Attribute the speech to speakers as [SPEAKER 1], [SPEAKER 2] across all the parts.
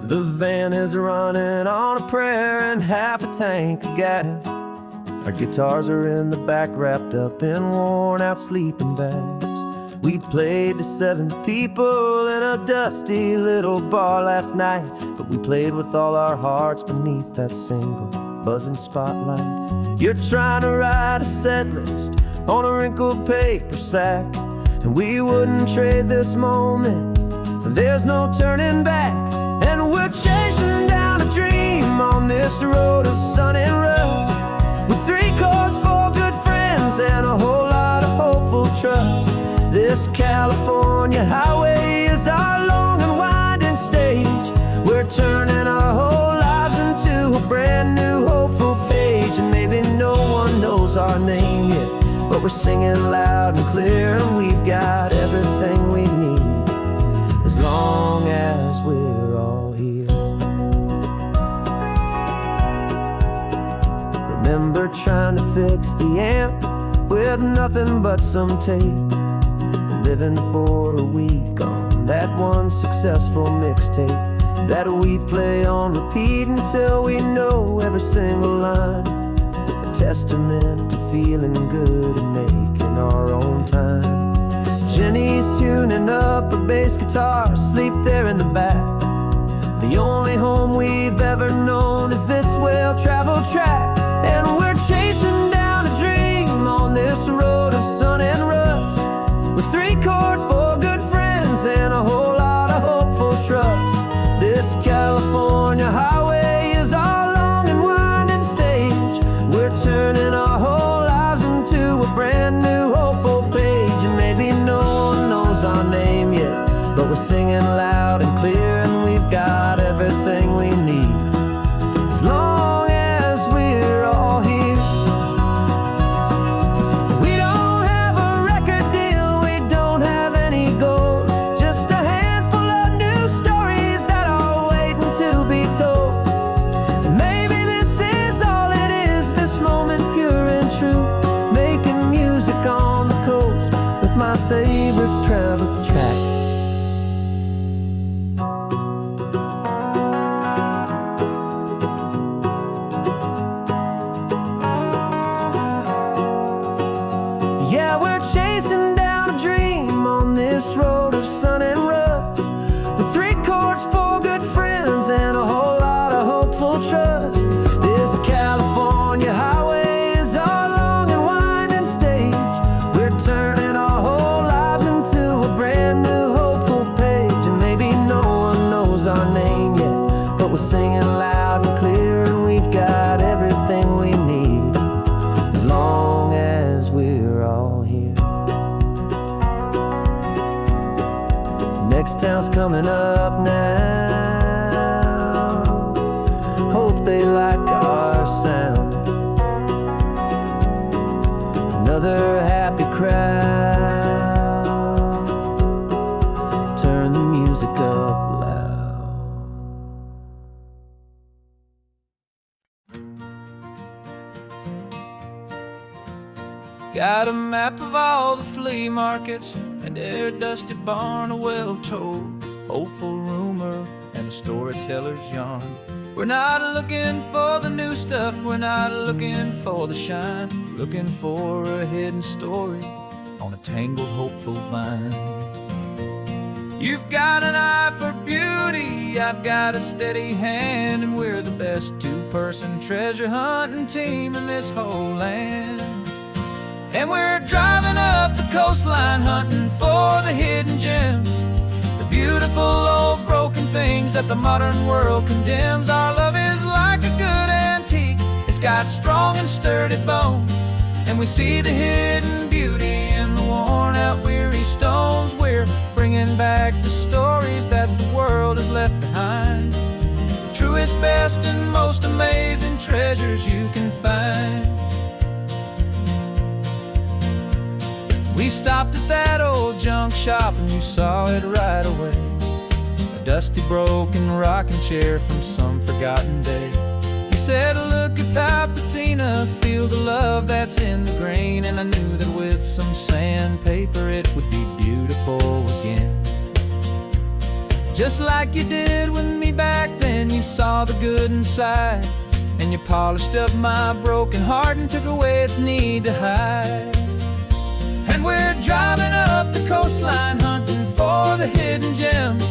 [SPEAKER 1] The van is running on a prayer and half a tank of gas. Our guitars are in the back, wrapped up in worn-out sleeping bags. We played to 7 people in a dusty little bar last night, but we played with all our hearts beneath that single buzzing spotlight. You're trying to write a set list on a wrinkled paper sack, and we wouldn't trade this moment. There's no turning back, and we're chasing down a dream on this road of sun and rust, with 3 chords, 4 good friends, and a whole lot of hopeful trust. This California highway is our long and winding stage. We're turning our whole lives into a brand new hopeful page. And maybe no one knows our name yet, but we're singing loud and clear, and we've got everything we need, as long as we're all here. Remember trying to fix the amp with nothing but some tape, living for a week on that one successful mixtape that we play on repeat until we know every single line. A testament to feeling good and making our own time. Jenny's tuning up her bass guitar, asleep there in the back. The only home we've ever known is this well-traveled track, and we're chasing down a dream on this road of sun and rust, with 3 chords, 4 good friends, and a whole lot of hopeful trust. This California highway is our long and winding stage. We're turning our whole lives into a brand new hopeful page. And maybe no one knows our name yet, but we're singing loud and clear, and we've got everything we need, as long as we're all here. My favorite travel track. Yeah, we're chasing down a dream on this road of sun and rust, with 3 chords, 4 good friends, and a whole lot of hopeful trust. This California highway is our long and winding stage. We're turning our whole lives into a brand new hopeful page. And maybe no one knows our name yet, but we're singing loud and clear, and we've got everything we need, as long as we're all here. Next town's coming up now. Hope they like our sound. Another happy crowd. Turn the music up loud. Got a map of all the flea markets and their dusty barn, a well-told hopeful rumor and a storyteller's yarn. We're not looking for the new stuff, we're not looking for the shine, looking for a hidden story on a tangled hopeful vine. You've got an eye for beauty, I've got a steady hand, and we're the best 2-person treasure hunting team in this whole land. And we're driving up the coastline hunting for the hidden gems, the beautiful old broken things that the modern world condemns. Our love is like a good antique, it's got strong and sturdy bones, and we see the hidden beauty in the worn out weary stones. We're bringing back the stories that the world has left behind, the truest, best, and most amazing treasures you can find. We stopped at that old junk shop and you saw it right away, a dusty broken rocking chair from some forgotten day. You said, look at that patina, feel the love that's in the grain, and I knew that with some sandpaper it would be beautiful again. Just like you did with me
[SPEAKER 2] back then you saw the good inside, and you polished up my broken heart and took away its need to hide. And we're driving up the coastline hunting for the hidden gems,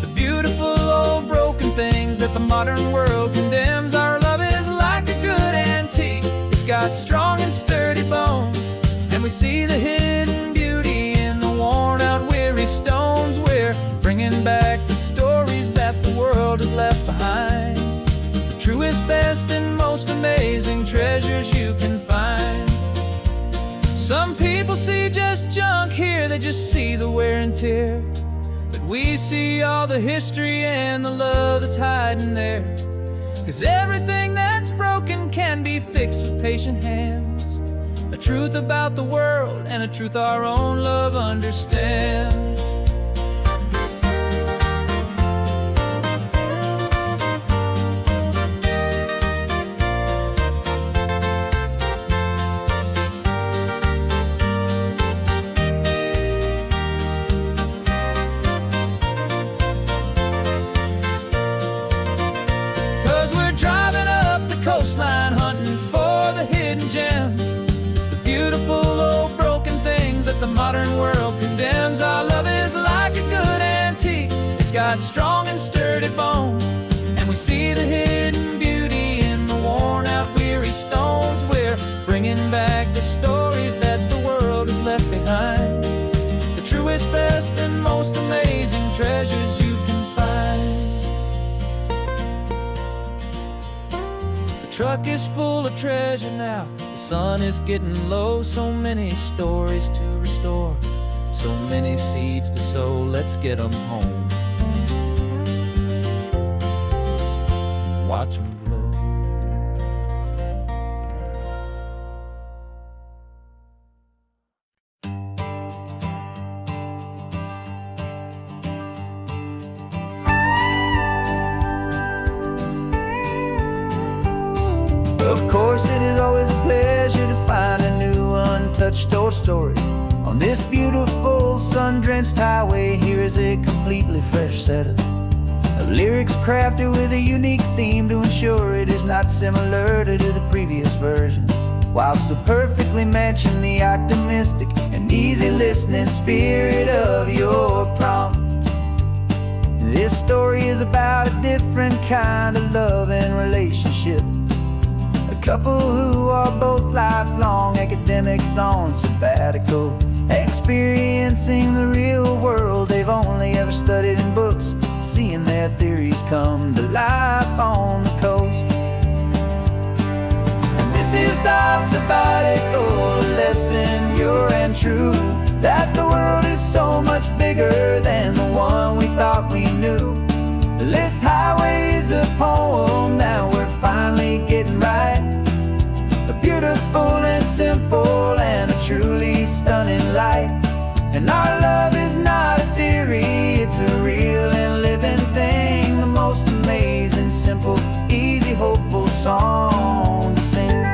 [SPEAKER 2] the beautiful old broken things that the modern world condemns. Our love is like a good antique, it's got strong and sturdy bones, and we see the hidden beauty in the worn out weary stones. We're bringing back the stories that the world has left behind, the truest, best, and most amazing treasures you can find. Some people see just junk here, they just see the wear and tear, but we see all the history and the love that's hiding there. 'Cause everything that's broken can be fixed with patient hands, a truth about the world and a truth our own love understands. 'Cause we're driving up the coastline hunting for the hidden gems, the beautiful old broken things that the modern world condemns. Our love is like a good antique, it's got strong and sturdy bones, and we see the hidden beauty in the worn out weary stones. We're bringing back the stories that the world has left behind, the truest, best, and most amazing treasures you can find. The truck is full of treasure now, the sun is getting low. So many stories to restore, so many seeds to sow. Let's get them home, watch them blow.
[SPEAKER 1] Of course, it is always a pleasure to find a new untouched old story. On this beautiful sun-drenched highway, here is a completely fresh set of lyrics crafted with a unique theme to ensure it is not similar to the previous versions, while still perfectly matching the optimistic and easy listening spirit of your prompt. This story is about a different kind of love and relationship, a couple who are both lifelong academics on sabbatical, experiencing the real world they've only ever studied in books, seeing their theories come to life on the coast. And this is our sabbatical lesson, pure and true, that the world is so much bigger than the one we thought we knew. This highway is a poem that we're finally getting right, a beautiful and simple and a truly stunning light. And our love is not a theory, it's a real and living thing, the most amazing, simple, easy, hopeful song to sing.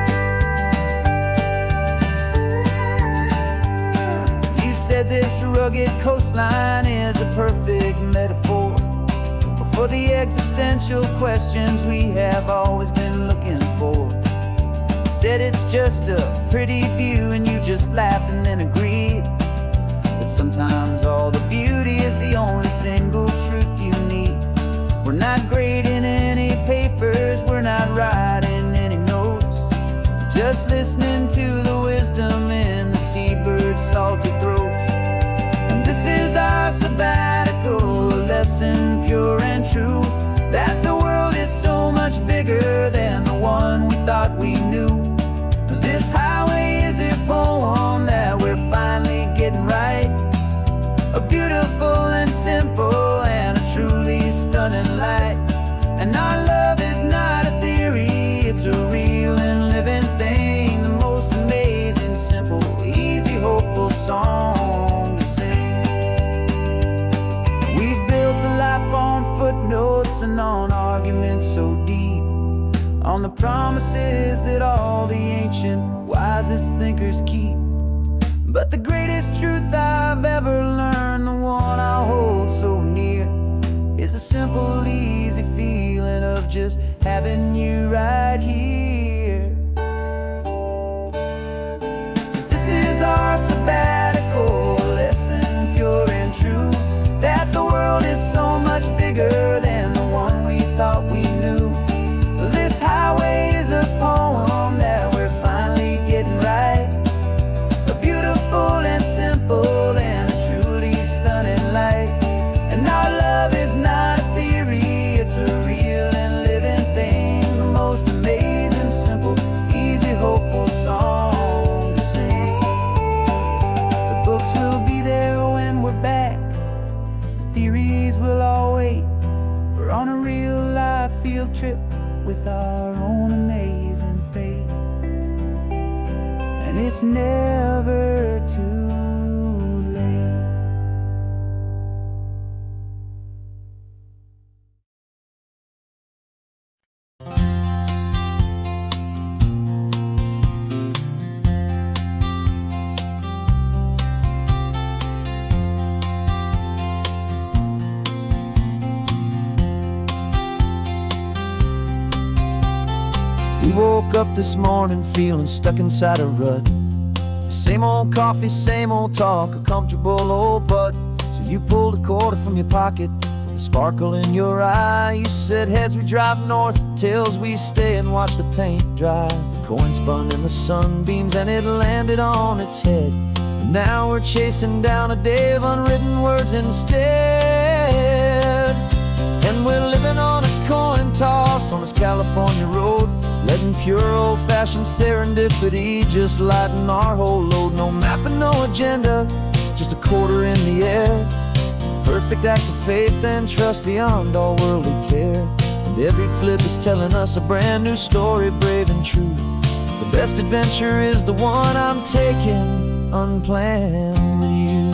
[SPEAKER 1] You said this rugged coastline is a perfect metaphor for the existential questions we have always been looking for. Said it's just a pretty view and you just laughed and then agreed, but sometimes all the beauty is the only single truth you need. We're not grading any papers, we're not writing any notes, just listening to the wisdom in the seabird's salty throats. And this is our sabbatical lesson, pure and true, that the world is so much bigger than the one we thought we knew. This highway is a poem that we're finally getting right, a beautiful and simple and a truly stunning light. And our love is not a theory, it's a real and living thing, the most amazing, simple, easy, hopeful song to sing. We've built a life on footnotes and on arguments so deep, on the promises that all the ancient, wisest thinkers keep. But the greatest truth I've ever learned, the one I hold so near, is a simple, easy
[SPEAKER 3] back. The theories will all wait. We're on a real life field trip with our own amazing fate. And it's never too late.
[SPEAKER 1] We woke up this morning feeling stuck inside a rut. Same old coffee, same old talk, a comfortable old butt. So you pulled a quarter from your pocket with a sparkle in your eye. You said heads we drive north, tails we stay and watch the paint dry. The coin spun in the sunbeams and it landed on its head. And now we're chasing down a day of unwritten words instead. And we're living on a coin toss on this California road, letting pure old-fashioned serendipity just lighten our whole load. No map and no agenda, just a quarter in the air. Perfect act of faith and trust beyond all worldly care. And every flip is telling us a brand new story, brave and true. The best adventure is the one I'm taking, unplanned with you.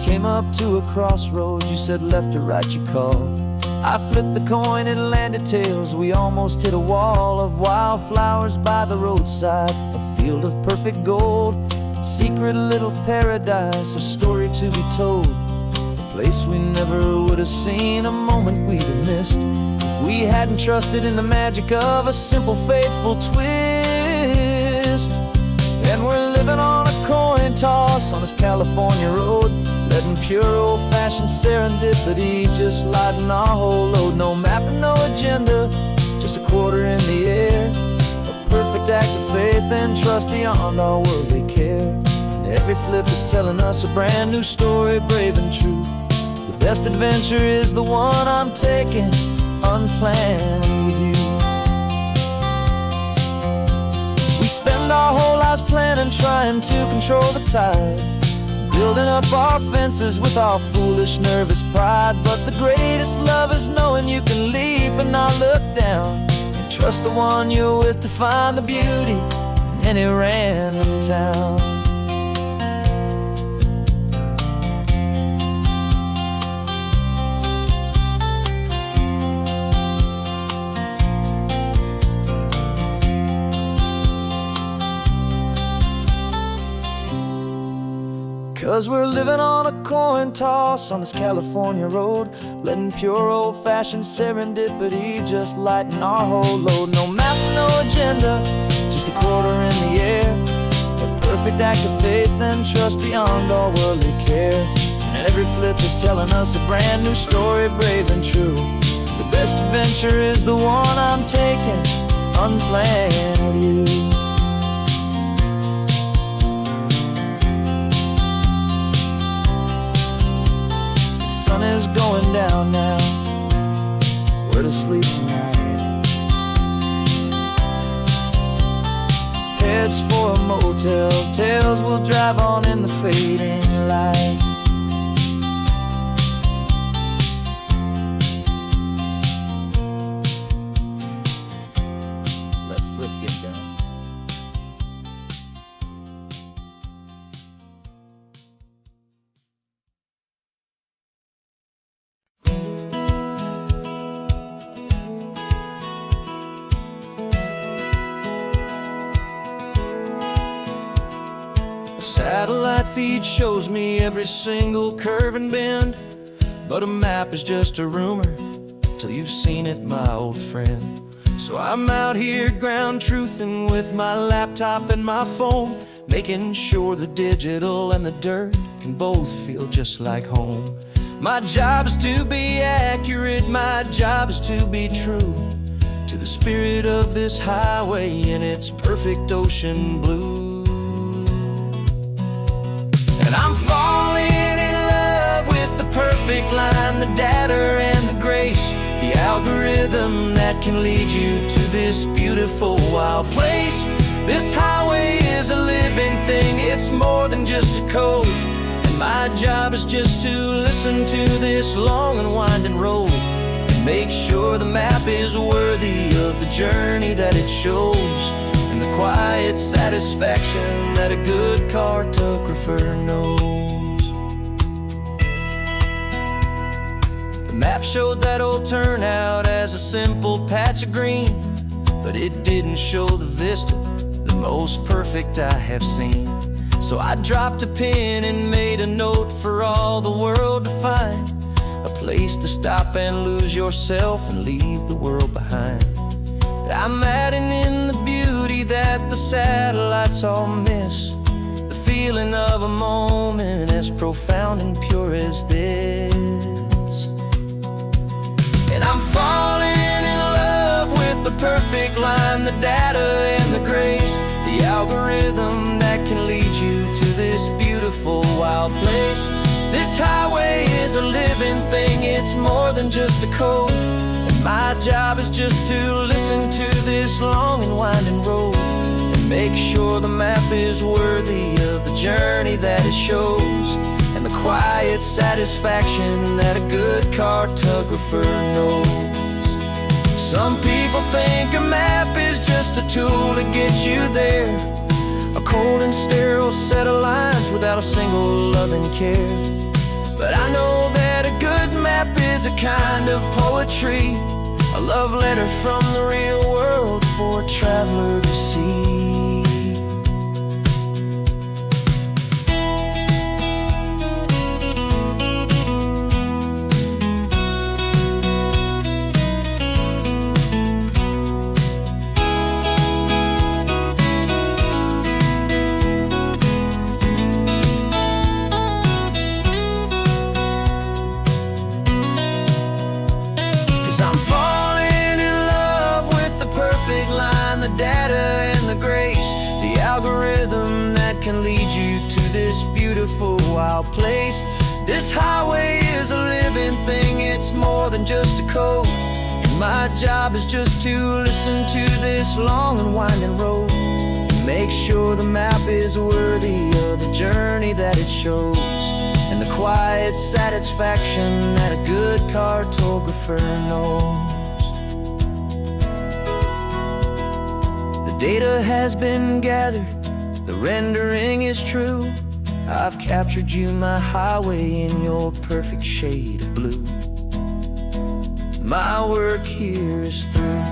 [SPEAKER 1] Came up to a crossroads, you said left or right you called. I flipped the coin, it landed tails. We almost hit a wall of wildflowers by the roadside, a field of perfect gold, secret little paradise, a story to be told. A place we never would have seen, a moment we'd have missed if we hadn't trusted in the magic of a simple faithful twist. And we're living on a coin toss on this California road, letting pure old-fashioned serendipity just lighten our whole load. No map and no agenda, just a quarter in the air. A perfect act of faith and trust beyond our worldly care. And every flip is telling us a brand new story, brave and true. The best adventure is the one I'm taking, unplanned with you. We spend our whole lives planning, trying to control the tide, building up our fences with our foolish, nervous pride. But the greatest love is knowing you can leap and not look down, and trust the one you're with to find the beauty in any random town. Cause we're living on a coin toss on this California road, letting pure old-fashioned serendipity just lighten our whole load. No map, no agenda, just a quarter in the air. A perfect act of faith and trust beyond all worldly care. And every flip is telling us a brand new story, brave and true. The best adventure is the one I'm taking, unplanned with you. Sun is going down now, we're to sleep tonight. Heads for a motel, tails will drive on in the fading light. Let's flip get down. Satellite feed shows me every single curve and bend, but a map is just a rumor till you've seen it, my old friend. So I'm out here ground truthing with my laptop and my phone, making sure the digital and the dirt can both feel just like home. My job is to be accurate, my job is to be true to the spirit of this highway in its perfect ocean blue. And I'm falling in love with the perfect line, the data and the grace, the algorithm that can lead you to this beautiful wild place. This highway is a living thing, it's more than just a code. And my job is just to listen to this long and winding road and make sure the map is worthy of the journey that it shows, and the quiet satisfaction that a good cartographer knows. The map showed that old turnout as a simple patch of green, but it didn't show the vista, the most perfect I have seen. So I dropped a pin and made a note for all the world to find, a place to stop and lose yourself and leave the world behind. I'm adding in the beauty that the satellites all miss, the feeling of a moment as profound and pure as this. And I'm falling in love with the perfect line, the data and the grace, the algorithm that can lead you to this beautiful wild place. This highway is a living thing, it's more than just a code. And my job is just to listen to this long and winding road and make sure the map is worthy of the journey that it shows, and the quiet satisfaction that a good cartographer knows. Some people think a map is just a tool to get you there, a cold and sterile set of lines without a single loving care. But I know that a good map is a kind of poetry, a love letter from the real world for a traveler to see. I'm falling in love with the perfect line, the data and the grace, the algorithm that can lead you to this beautiful wild place. This highway is a living thing, it's more than just a code. And my job is just to listen to this long and winding road and make sure the map is worthy of the journey that it shows, and the quiet satisfaction that a good cartographer knows. The data has been gathered, the rendering is true. I've captured you, my highway, in your perfect shade of blue. My work here is through.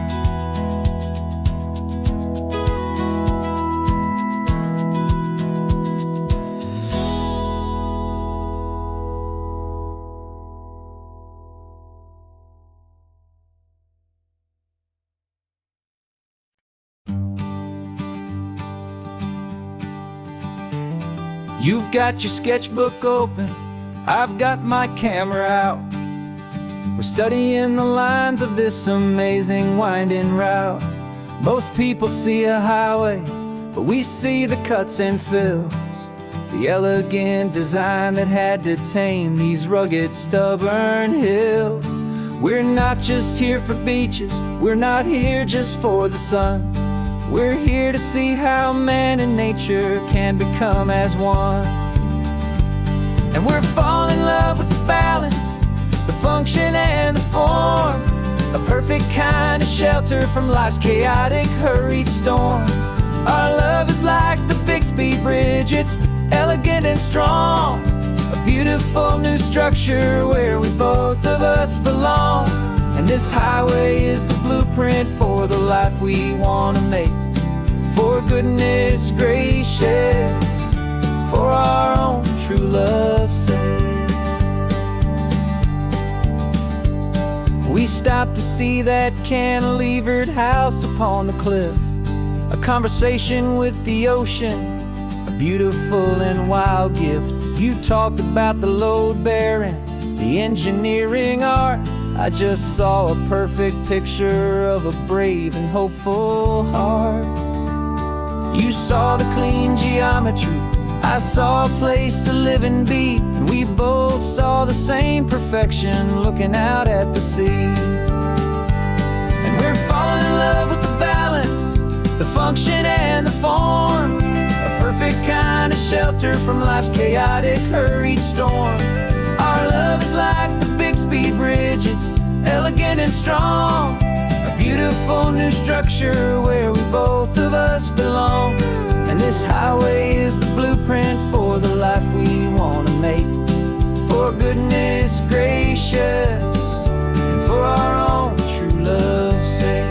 [SPEAKER 2] You've got your sketchbook open, I've got my camera out. We're studying the lines of this amazing winding route. Most people see a highway, but we see the cuts and fills, the elegant design that had to tame these rugged, stubborn hills. We're not just here for beaches, we're not here just for the sun. We're here to see how man and nature can become as one. And we're falling in love with the balance, the function and the form, a perfect kind of shelter from life's chaotic, hurried storm. Our love is like the Bixby Bridge, it's elegant and strong, a beautiful new structure where we both of us belong. And this highway is the blueprint for the life we want to make, for goodness gracious, for our own true love's sake. We stopped to see that cantilevered house upon the cliff, a conversation with the ocean, a beautiful and wild gift. You talked about the load bearing, the engineering art. I just saw a perfect picture of a brave and hopeful heart. You saw the clean geometry, I saw a place to live and be, and we both saw the same perfection looking out at the sea. And we're falling in love with the the function and the form, a perfect kind of shelter from life's chaotic, hurried storm. Our love is like the Bixby Bridge, it's elegant and strong, a beautiful new structure where we both of us belong. And this highway is the blueprint for the life we want to make, for goodness gracious and for our own true love's sake.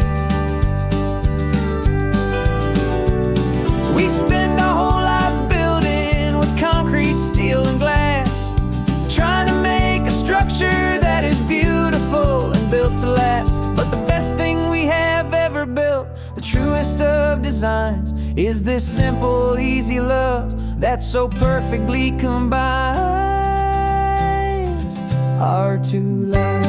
[SPEAKER 2] We spend our whole lives building with concrete, steel, and glass, trying to make a structure that is beautiful and built to last. But the best thing we have ever built, the truest of designs, is this simple, easy love that so perfectly combines our two lives.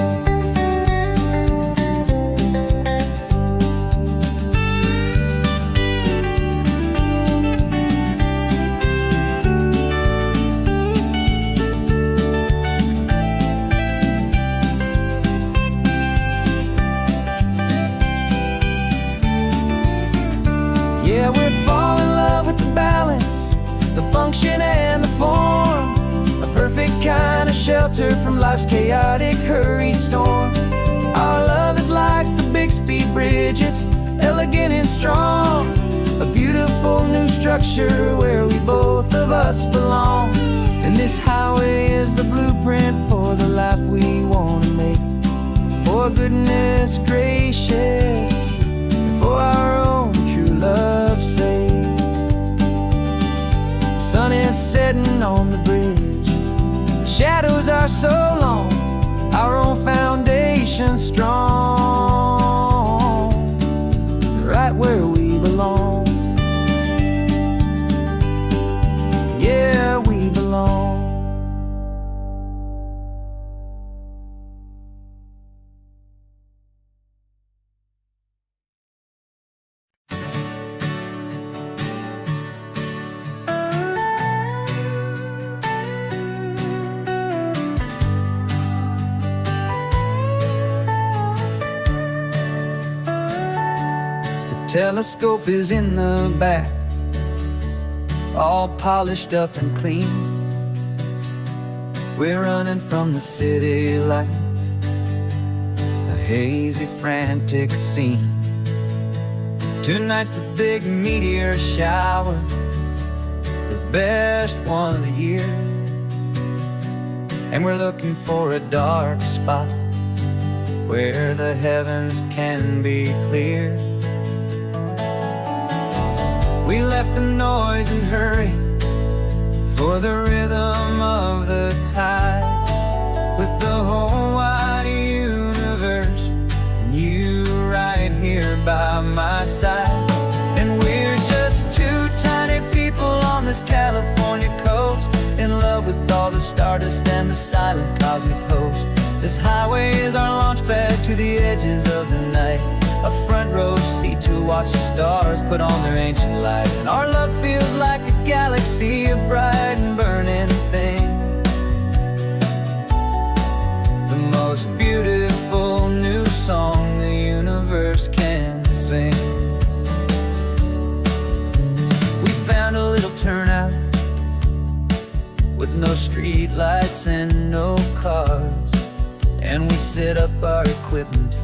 [SPEAKER 2] Yeah, we're falling in love with the balance, the function and the form, a perfect kind of shelter from life's chaotic, hurried storm. Our love is like the Bixby Bridge, it's elegant and strong, a beautiful new structure where we both of us belong. And this highway is the blueprint for the life we want to make, for goodness gracious, for our own true love's sake. The sun is setting on the bridge, the shadows are so long, our own foundation strong, right where we belong. Yeah, we belong.
[SPEAKER 3] Telescope is in the back, all polished up and clean. We're running from the city lights, a hazy, frantic scene. Tonight's the big meteor shower, the best one of the year. And we're looking for a dark spot where the heavens can be clear. We left the noise and hurry for the rhythm of the tide, with the whole wide universe and you right here by my side. And we're just two tiny people on this California coast, in love with all the stardust and the silent cosmic host. This highway is our launch pad to the edges of the night, a front row seat to watch the stars put on their ancient light. And our love feels like a galaxy, a bright and burning thing, the most beautiful new song the universe can sing. We found a little turnout with no street lights and no cars, and we set up our equipment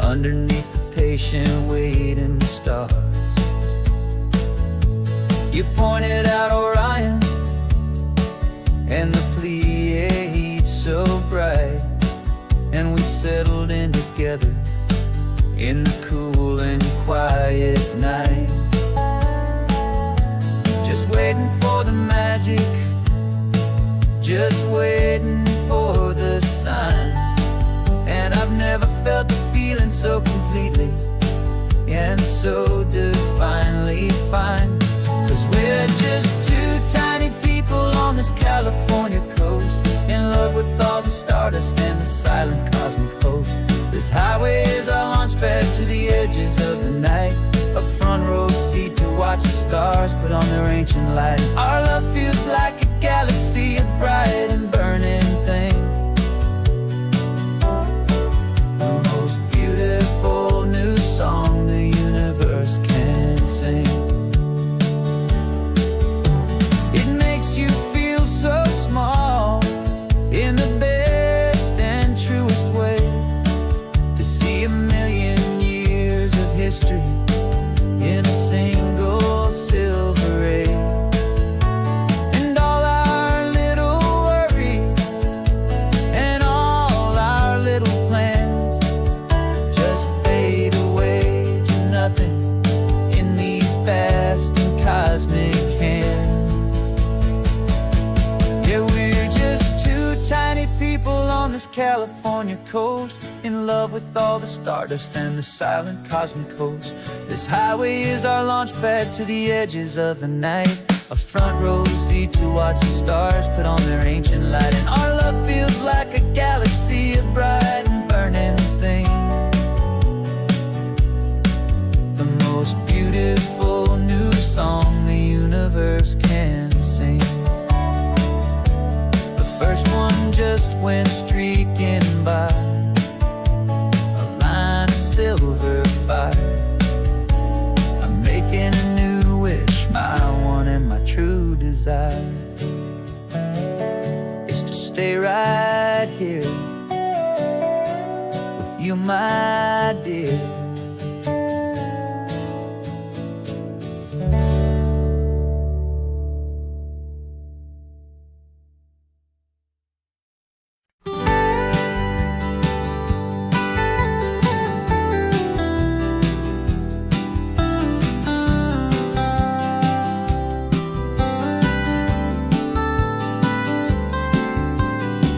[SPEAKER 3] underneath the patient waiting stars. You pointed out Orion and the Pleiades so bright, and we settled in together in the cool and quiet night, just waiting for the magic, just waiting for the sign. And I've never felt the feeling so completely and so divinely fine, 'cause we're just two tiny people on this California coast, in love with all the stardust and the silent cosmic host. This highway is our launch pad to the edges of the night, a front row seat to watch the stars put on their ancient light. Our love feels like a galaxy, a bright and burning thing, the most beautiful new song the universe can this California coast, in love with all the stardust and the silent cosmic host. This highway is our launch pad to the edges of the night, a front row seat to watch the stars put on their ancient light. And our love feels like a galaxy of bright and burning things, the most beautiful new song the universe can sing. The first one just went streaking by, a line of silver fire. I'm making a new wish, my one and my true desire is to stay right here with you, my dear.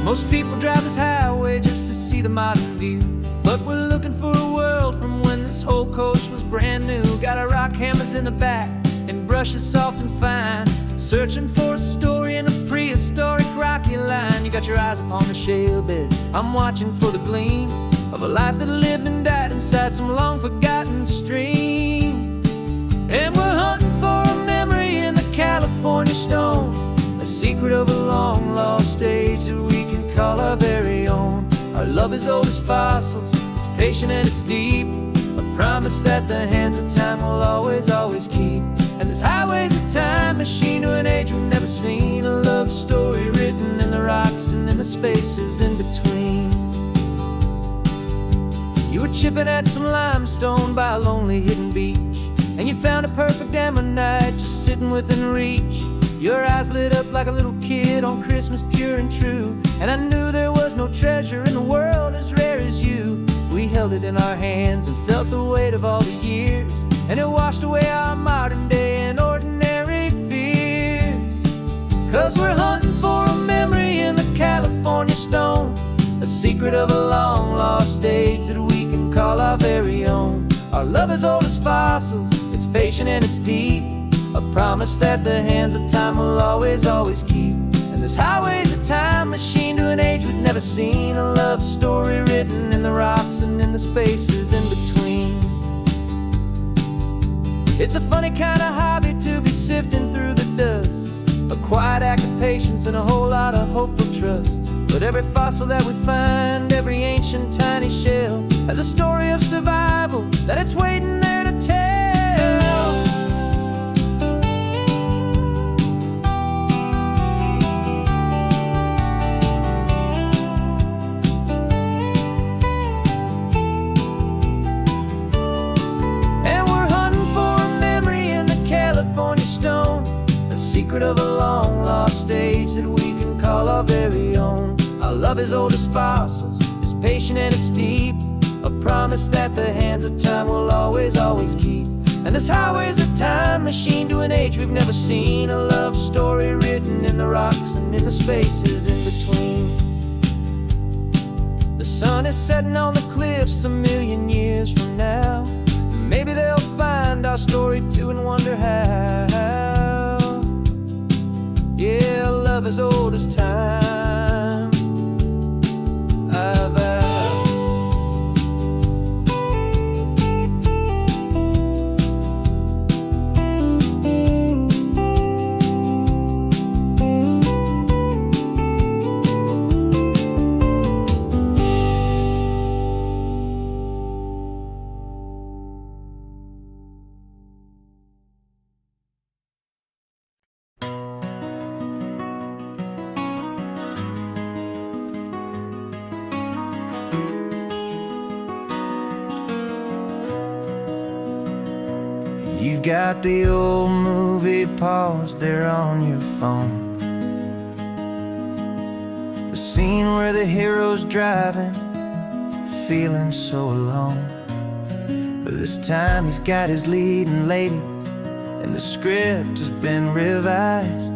[SPEAKER 2] Most people drive this highway just to see the modern view, but we're looking for a world from when this whole coast was brand new. Got our rock hammers in the back and brushes soft and fine, searching for a story in a prehistoric rocky line. You got your eyes upon the shale beds, I'm watching for the gleam of a life that lived and died inside some long forgotten stream. And we're hunting for a memory in the California stone, a secret of a long lost age that we can call our very own. Our love is old as fossils, it's patient and it's deep, a promise that the hands of time will always, always keep. And this highway's a time machine to an age we've never seen, a love story written in the rocks and in the spaces in between. You were chipping at some limestone by a lonely hidden beach, and you found a perfect ammonite just sitting within reach. Your eyes lit up like a little kid on Christmas, pure and true, and I knew there was no treasure in the world as rare as you. We held it in our hands and felt the weight of all the years, and it washed away our modern day and ordinary fears. 'Cause we're hunting for a memory in the California stone, a secret of a long lost age that we can call our very own. Our love is old as fossils, it's patient and it's deep, a promise that the hands of time will always, always keep. And this highway's a time machine to an age we've never seen, a love story written in the rocks and in the spaces in between. It's a funny kind of hobby to be sifting through the dust, a quiet act of patience and a whole lot of hopeful trust. But every fossil that we find, every ancient tiny shell, has a story of survival that it's waiting there to tell. Secret of a long lost age that we can call our very own. Our love is old as fossils, it's patient and it's deep, a promise that the hands of time will always, always keep. And this highway's a time machine to an age we've never seen, a love story written in the rocks and in the spaces in between. The sun is setting on the cliffs a million years from now, maybe they'll find our story too and wonder how. Yeah, love as old as time, I vow.
[SPEAKER 3] You've got the old movie paused there on your phone, the scene where the hero's driving, feeling so alone. But this time he's got his leading lady, and the script has been revised.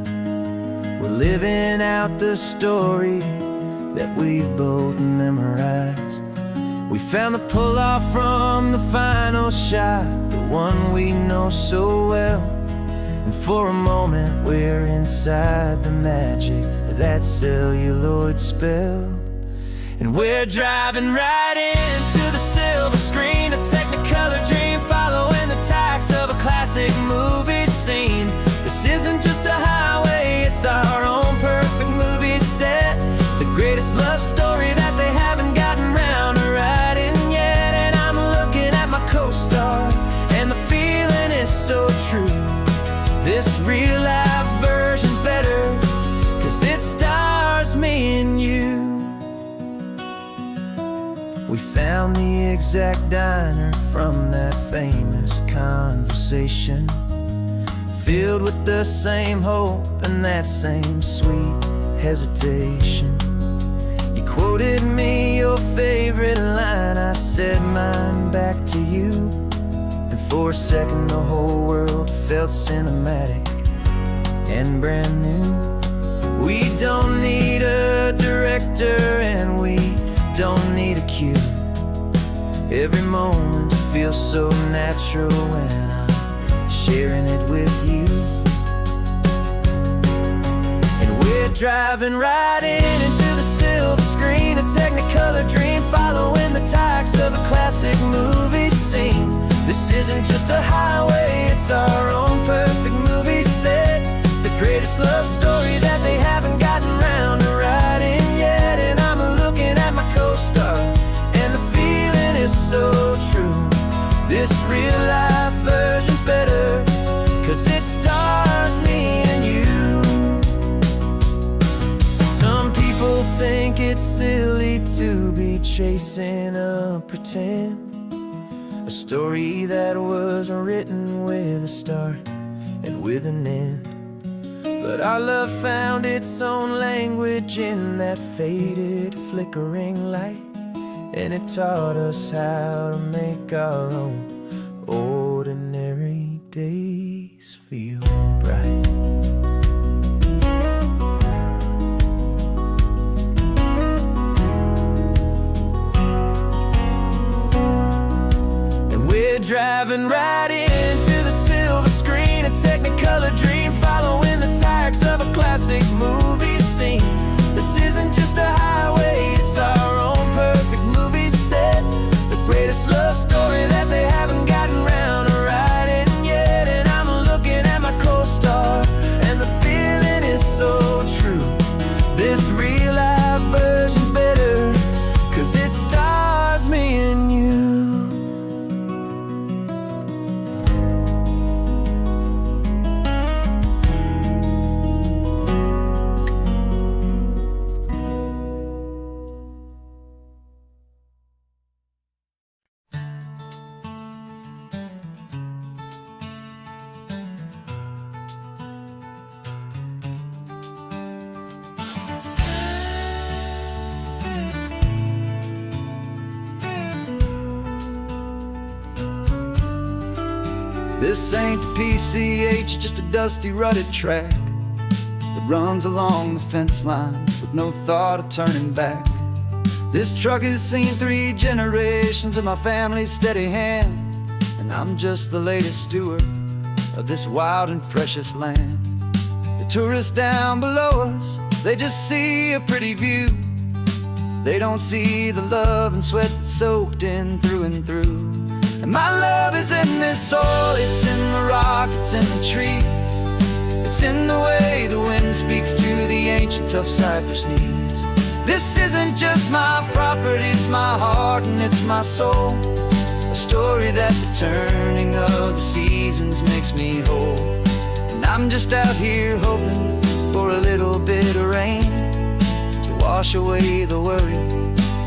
[SPEAKER 3] We're living out the story
[SPEAKER 1] that we've both memorized. We found the pull-off from the final shot, the one we know so well. And for a moment we're inside the magic of that celluloid spell. And we're driving right into the silver screen, a Technicolor dream following the tacks of a classic movie scene. This isn't just a highway, it's our own perfect movie set, the greatest love story that they haven't gotten round to writing yet. And I'm looking at my co-star, and the feeling is so true. This real life version's better, 'cause it stars me and you. We found the exact diner from that famous conversation, filled with the same hope and that same sweet hesitation. You quoted me your favorite line, I said mine back to you. And for a second the whole world felt cinematic and brand new. We don't need a director and we don't need a cue. Every moment feels so natural when I'm sharing it with you. And we're driving right into the silver screen, a Technicolor dream following the tacks of a classic movie scene. This isn't just a highway, it's our own perfect movie set, the greatest love story that they haven't gotten round to writing yet. And I'm looking at my co-star, and the feeling is so true. This real life version's better, 'cause it stars me and you. Some people think it's silly to be chasing a pretend, a story that was written with a start and with an end. But our love found its own language in that faded, flickering light, and it taught us how to make our own ordinary days feel bright. And we're driving right into the silver screen, a Technicolor dream following the tacks of a classic movie scene. This isn't just a highway, it's our own perfect movie set, the greatest love story that they haven't gotten round to writing yet. And I'm looking at my co-star, and the feeling is so true. This real life version's better, 'cause it stars me and you.
[SPEAKER 3] This ain't the PCH, just a dusty, rutted track that runs along the fence line with no thought of turning back. This truck has seen 3 generations of my family's steady hand, and I'm just the latest steward of this wild and precious land. The tourists down below us, they just see a pretty view. They don't see the love and sweat that's soaked in through and through. And my love is in this soil, it's in the rock, it's in the trees. It's in the way the wind speaks to the ancient tough cypress knees. This isn't just my property, it's my heart and it's my soul. A story that the turning of the seasons makes me whole. And I'm just out here hoping for a little bit of rain to wash away the worry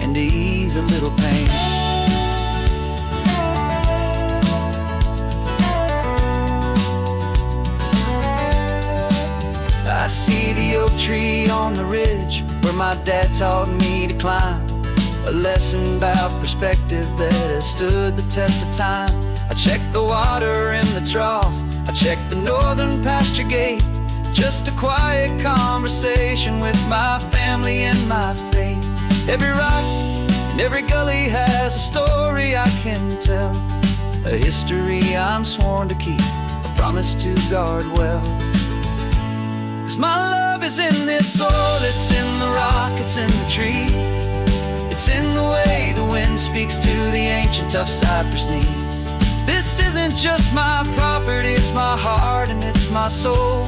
[SPEAKER 3] and to ease a little pain. I see the oak tree on the ridge where my dad taught me to climb, a lesson about perspective that has stood the test of time. I check the water in the trough, I check the northern pasture gate, just a quiet conversation with my family and my faith. Every rock and every gully has a story I can tell, a history I'm sworn to keep, a promise to guard well. 'Cause my love is in this soil, it's in the rock, it's in the trees, it's in the way the wind speaks to the ancient tough cypress knees. This isn't just my property, it's my heart and it's my soul,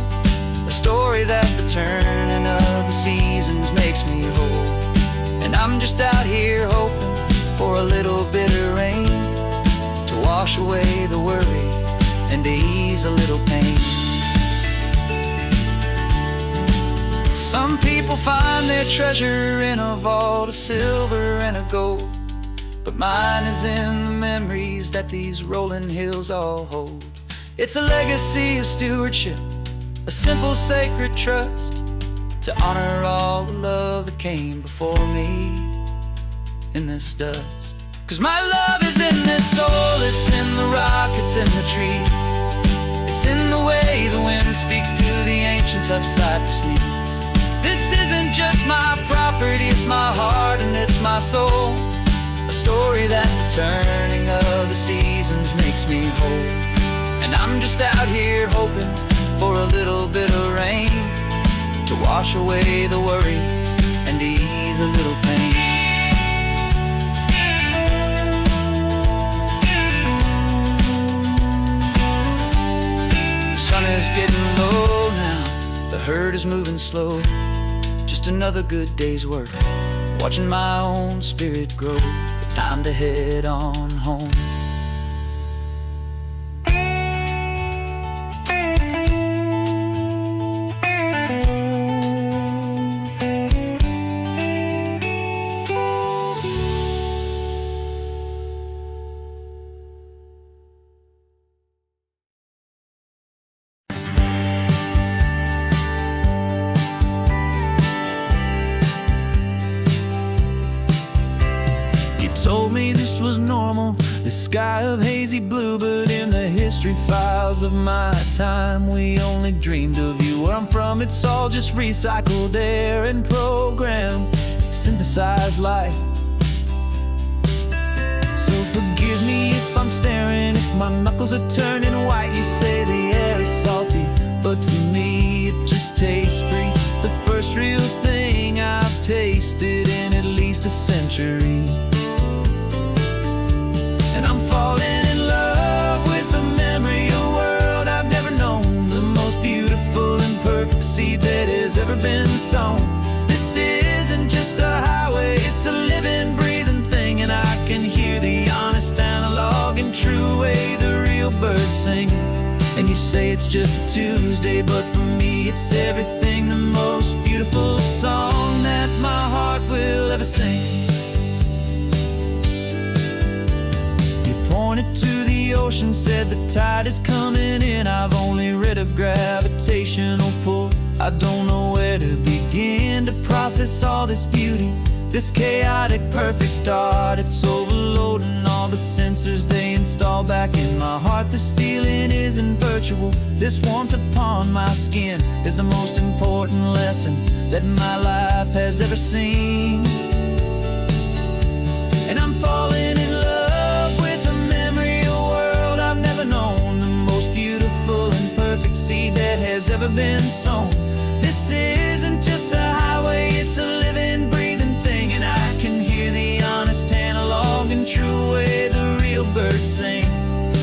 [SPEAKER 3] a story that the turning of the seasons makes me whole. And I'm just out here hoping for a little bit of rain to wash away the worry and to ease a little pain. Some people find their treasure in a vault of silver and a gold, but mine is in the memories that these rolling hills all hold. It's a legacy of stewardship, a simple sacred trust, to honor all the love that came before me in this dust. 'Cause my love is in this soul, it's in the rock, it's in the trees, it's in the way the wind speaks to the ancient tough cypress knees. This isn't just my property, it's my heart and it's my soul, a story that the turning of the seasons makes me whole. And I'm just out here hoping for a little bit of rain to wash away the worry and ease a little pain. The sun is getting low now, the herd is moving slow, just another good day's work, watching my own spirit grow. Time to head on home.
[SPEAKER 1] Told me this was normal, the sky of hazy blue, but in the history files of my time, we only dreamed of you. Where I'm from, it's all just recycled air and programmed, synthesized light. So forgive me if I'm staring, if my knuckles are turning white. You say the air is salty, but to me it just tastes free. The first real thing I've tasted in at least a century. And I'm falling in love with the memory of a world I've never known, the most beautiful and perfect seed that has ever been sown. This isn't just a highway, it's a living, breathing thing, and I can hear the honest analog and true way the real birds sing. And you say it's just a Tuesday, but for me it's everything, the most beautiful song that my heart will ever sing. Pointed to the ocean, said the tide is coming in. I've only read of gravitational pull, I don't know where to begin to process all this beauty, this chaotic perfect art. It's overloading all the sensors they install back in my heart. This feeling isn't virtual, this warmth upon my skin is the most important lesson that my life has ever seen. And I'm falling in love with a memory of a world I've never known, the most beautiful and perfect seed that has ever been sown. This isn't just a highway, it's a living, breathing thing, and I can hear the honest analog and true way the real birds sing.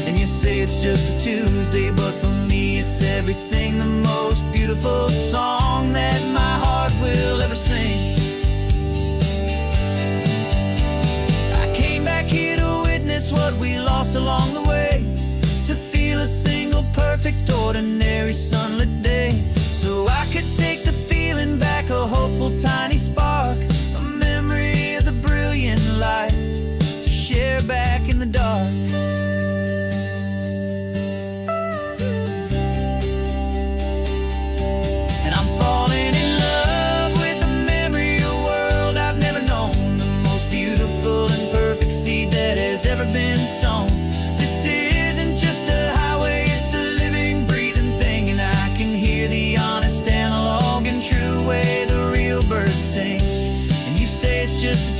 [SPEAKER 1] And you say it's just a Tuesday, but for me it's everything, the most beautiful song that my heart will ever sing. I came back here to witness what we lost along the way, to feel a single perfect ordinary sunlit day, so I could take the feeling back, a hopeful tiny spark, a memory of the brilliant light to share back in the dark. And I'm falling in love with the memory of a world I've never known, the most beautiful and perfect seed that has ever been sown. This isn't just a highway, it's a living, breathing thing, and I can hear the honest analog and true way the real birds sing. And you say it's just a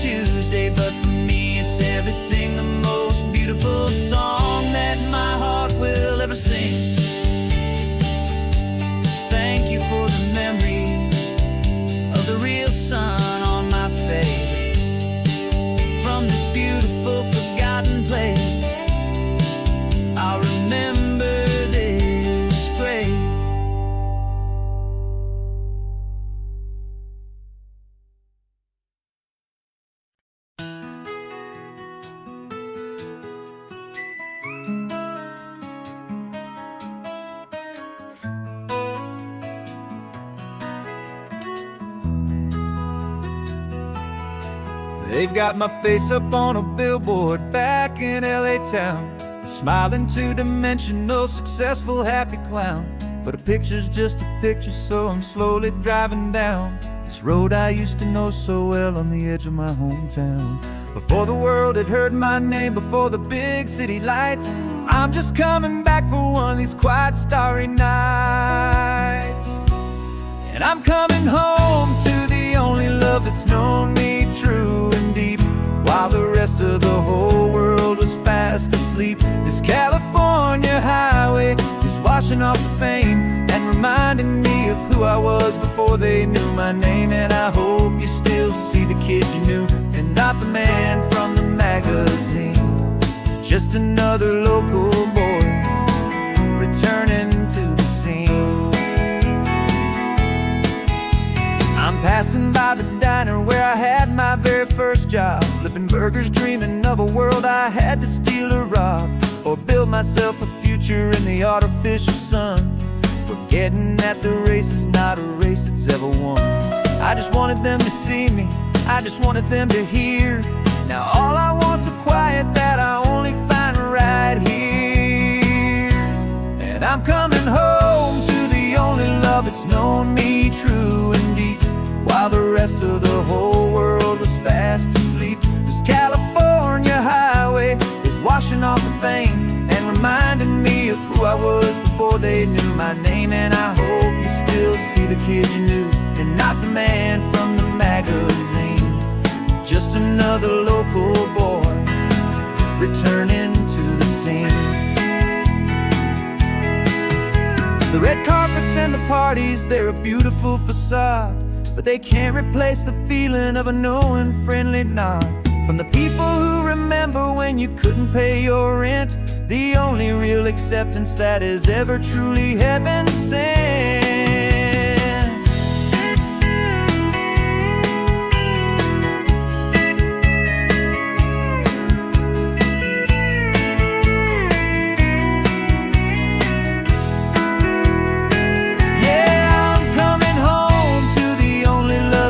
[SPEAKER 3] They've got my face up on a billboard back in LA town, a smiling two-dimensional, successful, happy clown. But a picture's just a picture, so I'm slowly driving down this road I used to know so well on the edge of my hometown. Before the world had heard my name, before the big city lights, I'm just coming back for one of these quiet, starry nights. And I'm coming home to the only love that's known me true and deep, while the rest of the whole world was fast asleep. This California highway is washing off the fame and reminding me of who I was before they knew my name. And I hope you still see the kid you knew, and not the man from the magazine. Just another local boy returning to the scene. I'm passing by the diner where I had my very first job, flipping burgers, dreaming of a world I had to steal or rob, or build myself a future in the artificial sun, forgetting that the race is not a race that's ever won. I just wanted them to see me, I just wanted them to hear. Now all I want's a quiet that I only find right here. And I'm coming home to the only love that's known me true and deep, while the rest of the whole world was fast asleep. This California highway is washing off the fame and reminding me of who I was before they knew my name. And I hope you still see the kid you knew, and not the man from the magazine. Just another local boy returning to the scene. The red carpets and the parties, they're a beautiful facade, but they can't replace the feeling of a knowing, friendly nod from the people who remember when you couldn't pay your rent, the only real acceptance that is ever truly heaven sent.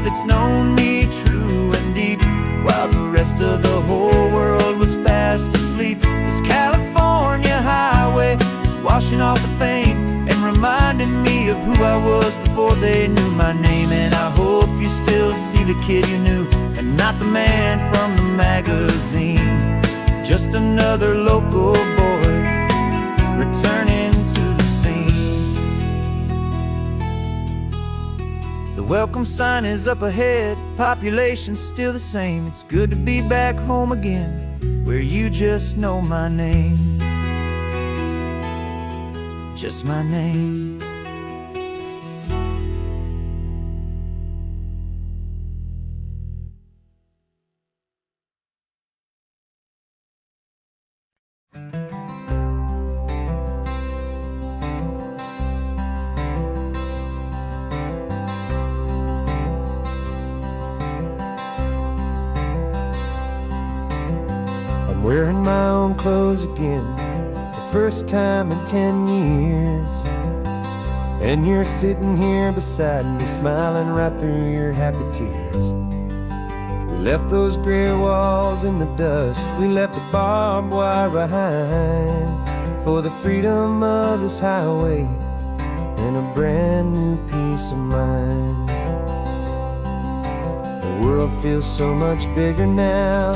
[SPEAKER 3] It's known me true and deep, while the rest of the whole world was fast asleep. This California highway is washing off the fame and reminding me of who I was before they knew my name. And I hope you still see the kid you knew, and not the man from the magazine. Just another local boy returning to the scene. The welcome sign is up ahead, population's still the same. It's good to be back home again, where you just know my name. Just my name. I'm wearing my own clothes again, the first time in 10 years. And you're sitting here beside me, smiling right through your happy tears. We left those gray walls in the dust, we left the barbed wire behind, for the freedom of this highway and a brand new peace of mind. The world feels so much bigger now,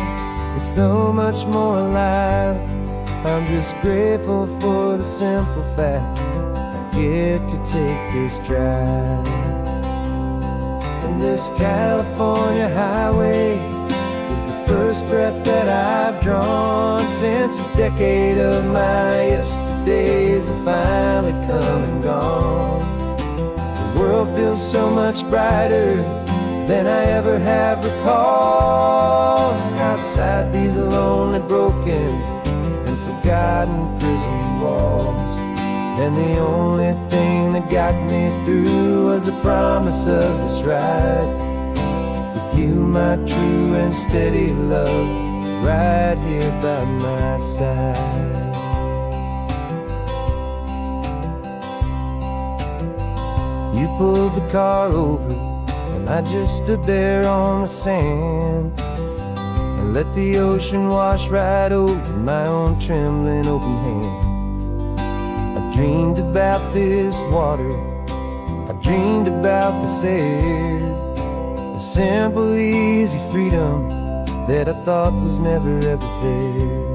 [SPEAKER 3] it's so much more alive. I'm just grateful for the simple fact I get to take this drive. And this California highway is the first breath that I've drawn since a decade of my yesterdays have finally come and gone. The world feels so much brighter than I ever have recalled. Outside these lonely, broken, and forgotten prison walls, and the only thing that got me through was the promise of this ride with you, my true and steady love, right here by my side. You pulled the car over, and I just stood there on the sand,
[SPEAKER 1] and let the ocean wash right over my own trembling open hand. I dreamed about this water, I dreamed about this air, the simple easy freedom that I thought was never ever there.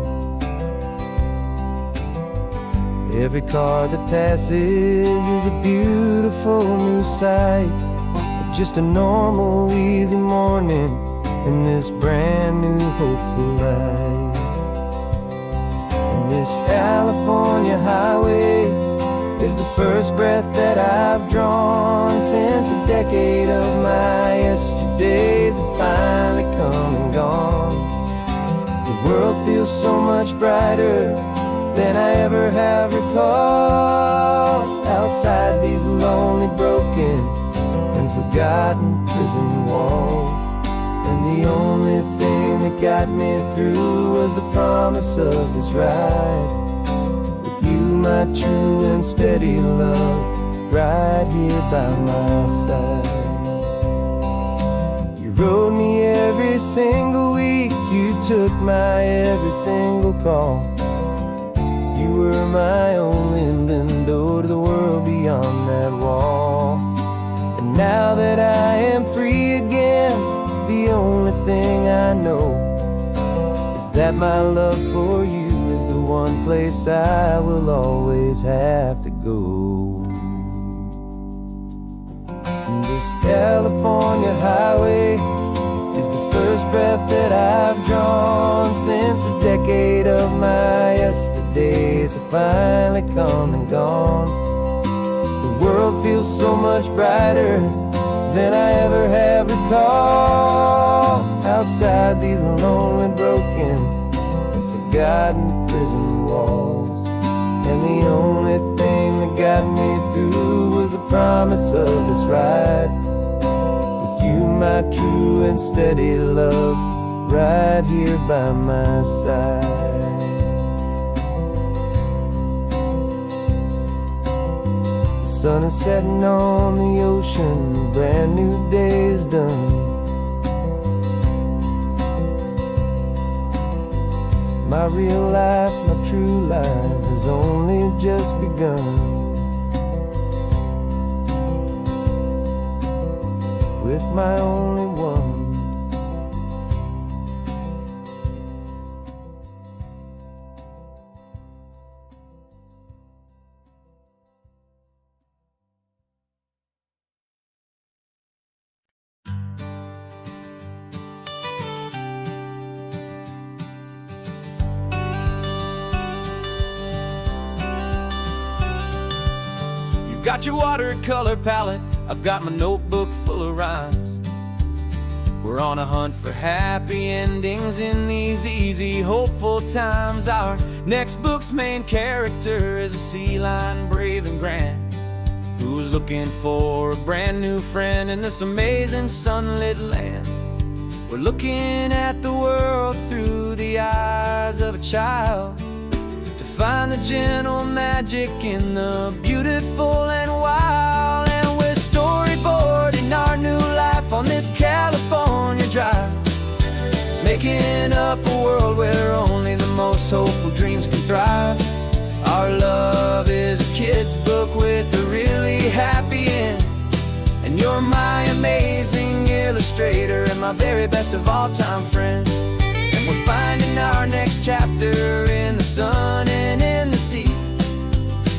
[SPEAKER 1] Every car that passes is a beautiful new sight, but just a normal easy morning in this brand new hopeful life. And this California highway is the first breath that I've drawn since a decade of my yesterdays have finally come and gone. The world feels so much brighter than I ever have recalled, outside these lonely, broken, and forgotten prison walls. And the only thing that got me through was the promise of this ride, with you, my true and steady love, right here by my side. You rode me every single week, you took my every single call. You were my only window to the world beyond that wall. And now that I am free again, the only thing I know is that my love for you is the one place I will always have to go. And this California highway is the first breath that I've drawn since a decade of my yesterdays have finally come and gone. The world feels so much brighter than I ever have recalled, outside these lonely, broken, and forgotten prison walls. And the only thing that got me through was the promise of this ride, you, my true and steady love, right here by my side. The sun is setting on the ocean, a brand new day is done. My real life, my true life has only just begun. With my only one.
[SPEAKER 3] You've got your watercolor palette, I've got my notebook full of rhymes. We're on a hunt for happy endings in these easy, hopeful times. Our next book's main character is a sea lion, brave and grand, who's looking for a brand new friend in this amazing sunlit land. We're looking at the world through the eyes of a child, to find the gentle magic in the beautiful and wild. And we're storyboarding our new life on this California drive, making up a world where only the most hopeful dreams can thrive. Our love is a kid's book with a really happy end, and you're my amazing illustrator and my very best of all time friend. And we're finding our next chapter in the sun and in the sea,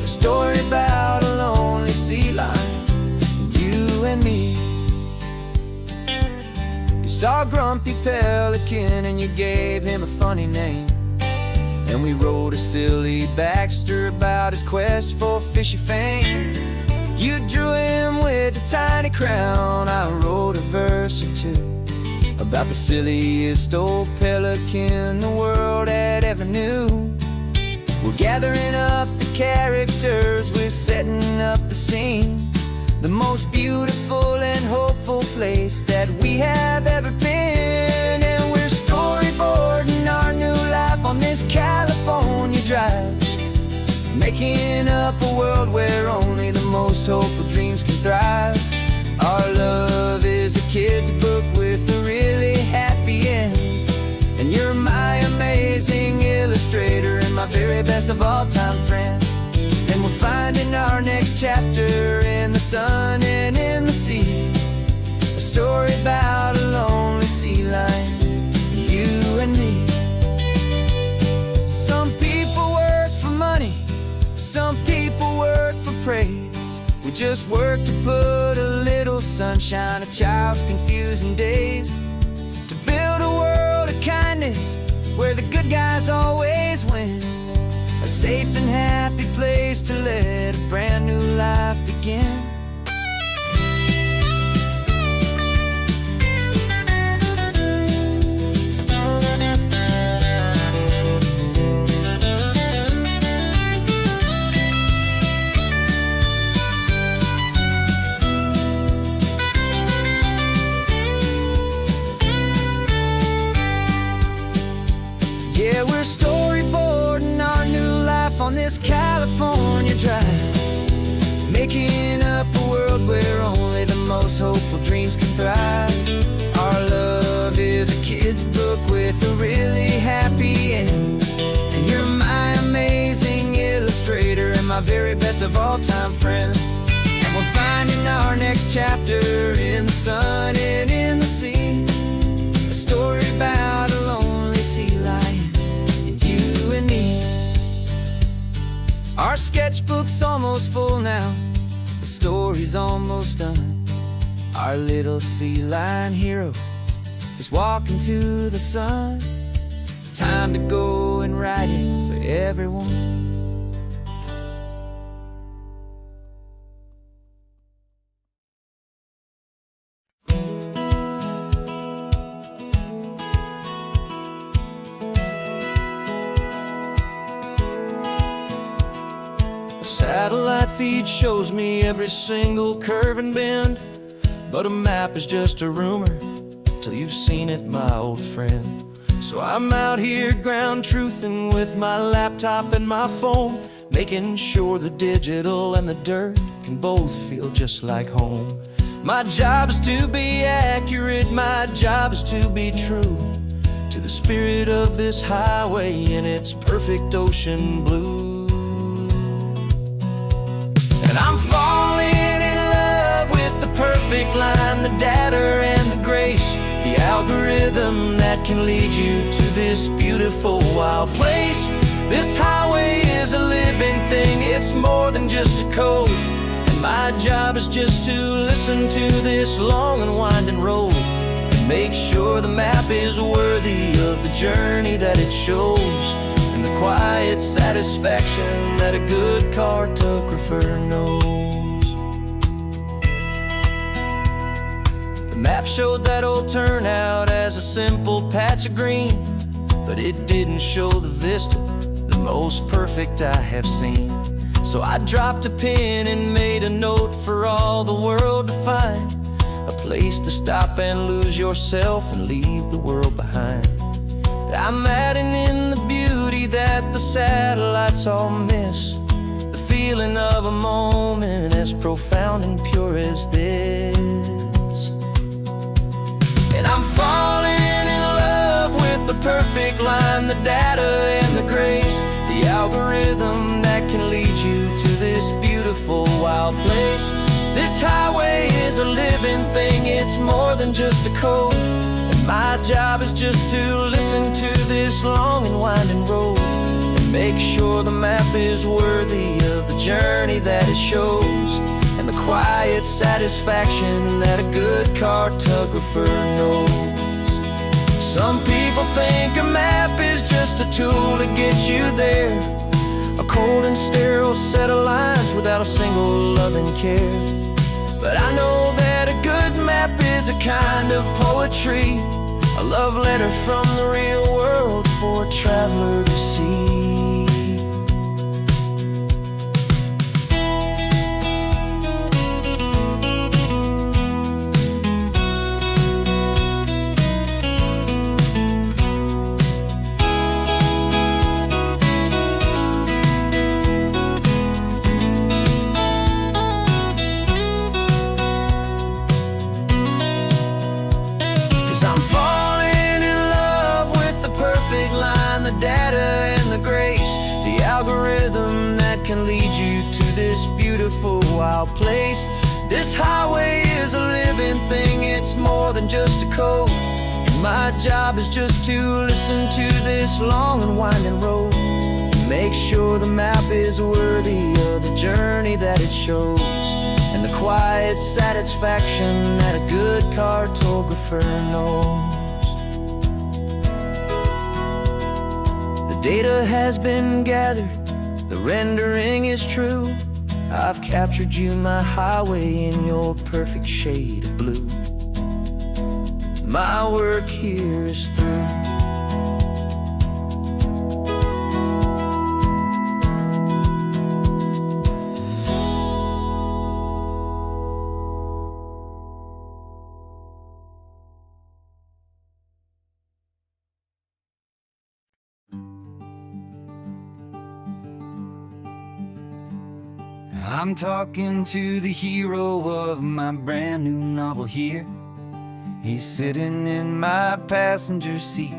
[SPEAKER 3] a story about a lonely sea lion, you and me. You saw a grumpy pelican and you gave him a funny name, and we wrote a silly Baxter about his quest for fishy fame. You drew him with a tiny crown, I wrote a verse or two about the silliest old pelican the world had ever knew. We're gathering up the characters, we're setting up the scene, the most beautiful and hopeful place that we have ever been. And we're storyboarding our new life on this California drive, making up a world where only the most hopeful dreams can thrive. Our love is a kid's book with a really happy end, and amazing illustrator and my very best of all time friend. And we're finding our next chapter in the sun and in the sea. A story about a lonely sea lion, you and me. Some people work for money, some people work for praise. We just work to put a little sunshine in a child's confusing days, to build a world of kindness where the good guys always win. A safe and happy place to let a brand new life begin. Yeah, we're storyboarding our new life on this California drive, making up a world where only the most hopeful dreams can thrive. Our love is a kid's book with a really happy end, and you're my amazing illustrator and my very best of all time friend. And we're finding our next chapter in the sun and in the sea. A story about a lonely sea lion, you and me. Our sketchbook's almost full now, the story's almost done. Our little sea lion hero is walking to the sun. Time to go and write it for everyone.
[SPEAKER 4] Satellite feed shows me every single curve and bend, but a map is just a rumor till you've seen it, my old friend. So I'm out here ground truthing with my laptop and my phone, making sure the digital and the dirt can both feel just like home. My job is to be accurate, my job is to be true to the spirit of this highway in its perfect ocean blue. I'm falling in love with the perfect line, the data and the grace, the algorithm that can lead you to this beautiful wild place. This highway is a living thing, it's more than just a code. And my job is just to listen to this long and winding road and make sure the map is worthy of the journey that it shows, and the quiet satisfaction that a good cartographer knows. The map showed that old turnout as a simple patch of green, but it didn't show the vista, the most perfect I have seen. So I dropped a pin and made a note for all the world to find, a place to stop and lose yourself and leave the world behind. I'm adding in the beauty that the satellites all miss, the feeling of a moment as profound and pure as this. And I'm falling in love with the perfect line, the data and the grace, the algorithm that can lead you to this beautiful wild place. This highway is a living thing, it's more than just a code. My job is just to listen to this long and winding road and make sure the map is worthy of the journey that it shows, and the quiet satisfaction that a good cartographer knows. Some people think a map is just a tool to get you there, a cold and sterile set of lines without a single loving care. But I know that a good map is a kind of poetry, a love letter from the real world for a traveler to see. I'm falling in love with the perfect line, the wild place. This highway is a living thing, it's more than just a code. And my job is just to listen to this long and winding road, and make sure the map is worthy of the journey that it shows, and the quiet satisfaction that a good cartographer knows. The data has been gathered, the rendering is true. I've captured you, my highway, in your perfect shade of blue. My work here is through. I'm talking to the hero of my brand new novel here. He's sitting in my passenger seat,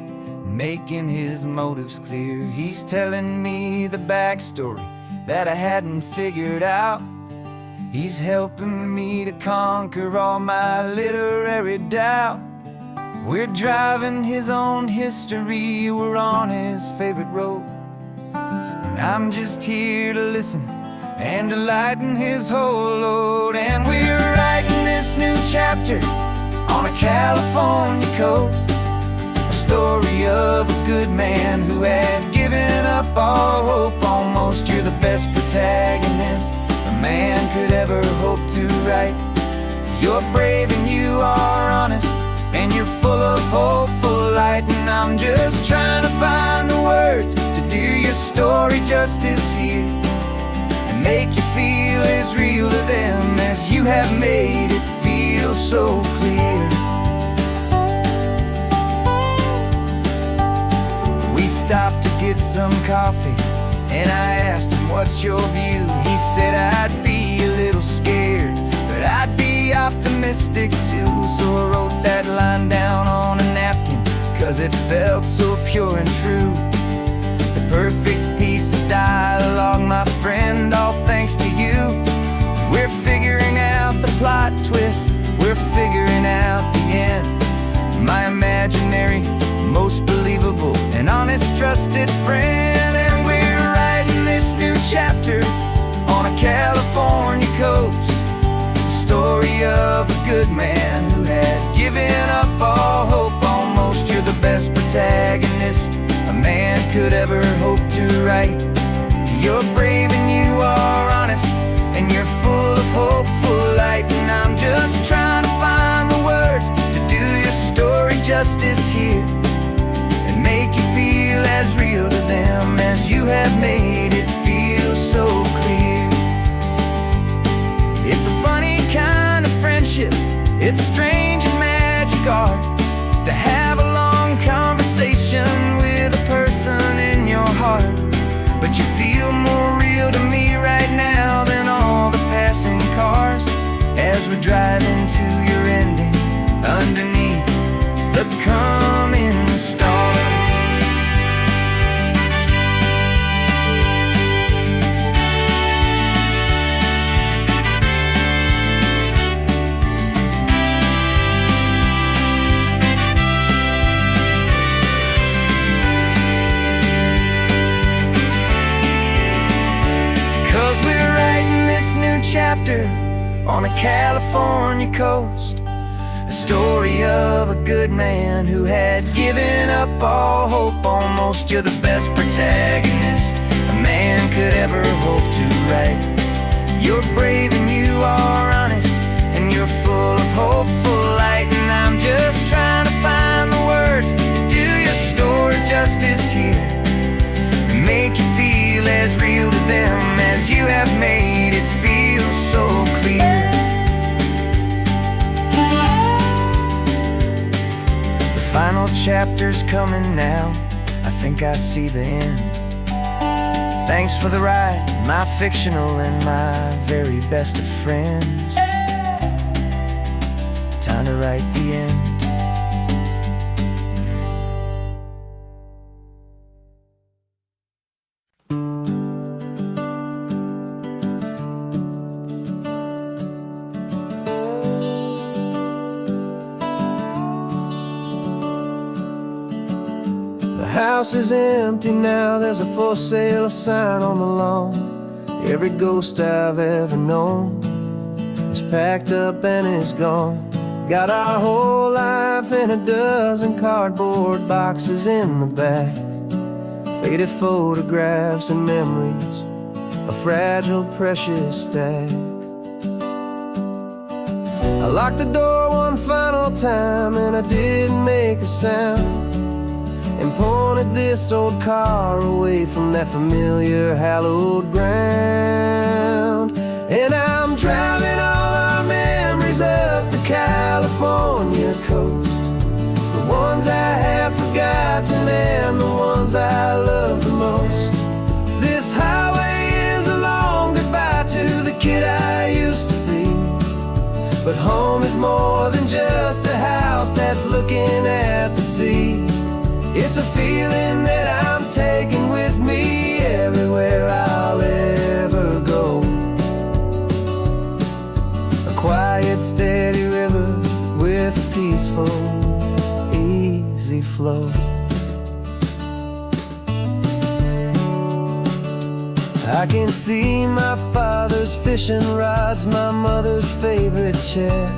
[SPEAKER 4] making his motives clear. He's telling me the backstory that I hadn't figured out. He's helping me to conquer all my literary doubt. We're driving his own history, we're on his favorite road, and I'm just here to listen and to lighten his whole load. And we're writing this new chapter on a California coast, a story of a good man who had given up all hope almost. You're the best protagonist a man could ever hope to write. You're brave and you are honest, and you're full of hopeful light. And I'm just trying to find the words to do your story justice here, make you feel as real to them as you have made it feel so clear. We stopped to get some coffee, and I asked him, what's your view? He said, I'd be a little scared, but I'd be optimistic too. So I wrote that line down on a napkin, 'cause it felt so pure and true. The perfect piece of dialogue, my friend, all thanks to you. We're figuring out the plot twist, we're figuring out the end. My imaginary, most believable and honest trusted friend. And we're writing this new chapter on a California coast, the story of a good man who had given up all hope almost. You're the best protagonist a man could ever hope to write. You're brave and you are honest, and you're full of hopeful light. And I'm just trying to find the words to do your story justice here, and make you feel as real to them as you have made it feel so clear. It's a funny kind of friendship, it's a strange and magic art to have a long conversation with a person in your heart. But you feel more real to me right now than all the passing cars, as we're driving to your ending underneath the coming stars. Chapter on a California coast, a story of a good man who had given up all hope almost. You're the best protagonist a man could ever hope to write. You're brave and you are honest, and you're full of hopeful light. And I'm just trying to find the words to do your story justice here, and make you feel as real to them as you have made it feel so clear. The final chapter's coming now, I think I see the end. Thanks for the ride, my fictional and my very best of friends. Time to write the end.
[SPEAKER 1] house is empty now, there's a for sale sign on the lawn. Every ghost I've ever known is packed up and is gone. Got our whole life in a dozen cardboard boxes in the back. Faded photographs and memories, a fragile, precious stack. I locked the door one final time and I didn't make a sound, and pointed this old car away from that familiar hallowed ground. And I'm driving all our memories up the California coast, the ones I have forgotten and the ones I love the most. This highway is a long goodbye to the kid I used to be, but home is more than just a house that's looking at the sea. It's a feeling that I'm taking with me everywhere I'll ever go. A quiet, steady river with a peaceful, easy flow. I can see my father's fishing rods, my mother's favorite chair,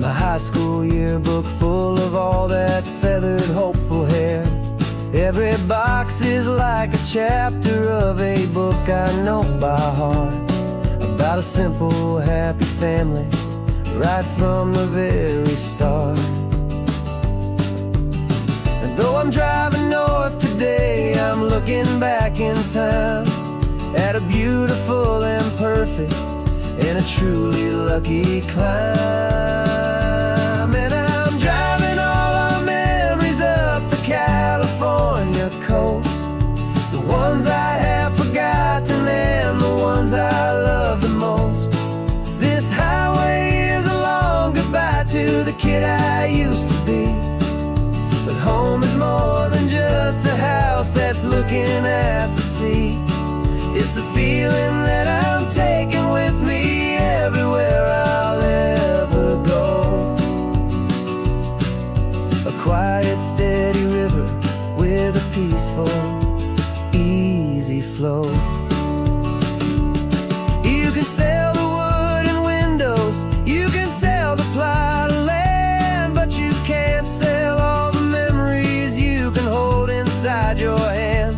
[SPEAKER 1] my high school yearbook full of all that feathered, hopeful hair. Every box is like a chapter of a book I know by heart, about a simple, happy family right from the very start. And though I'm driving north today, I'm looking back in time at a beautiful and perfect and a truly lucky climb. And I'm driving all our memories up the California coast, the ones I have forgotten and the ones I love the most. This highway is a long goodbye to the kid I used to be, but home is more than just a house that's looking at the sea. It's a feeling that I'm taking with me everywhere I'll ever go. A quiet, steady river with a peaceful, easy flow. You can sail the wooden windows, you can sail the plot of land, but you can't sail all the memories you can hold inside your hand.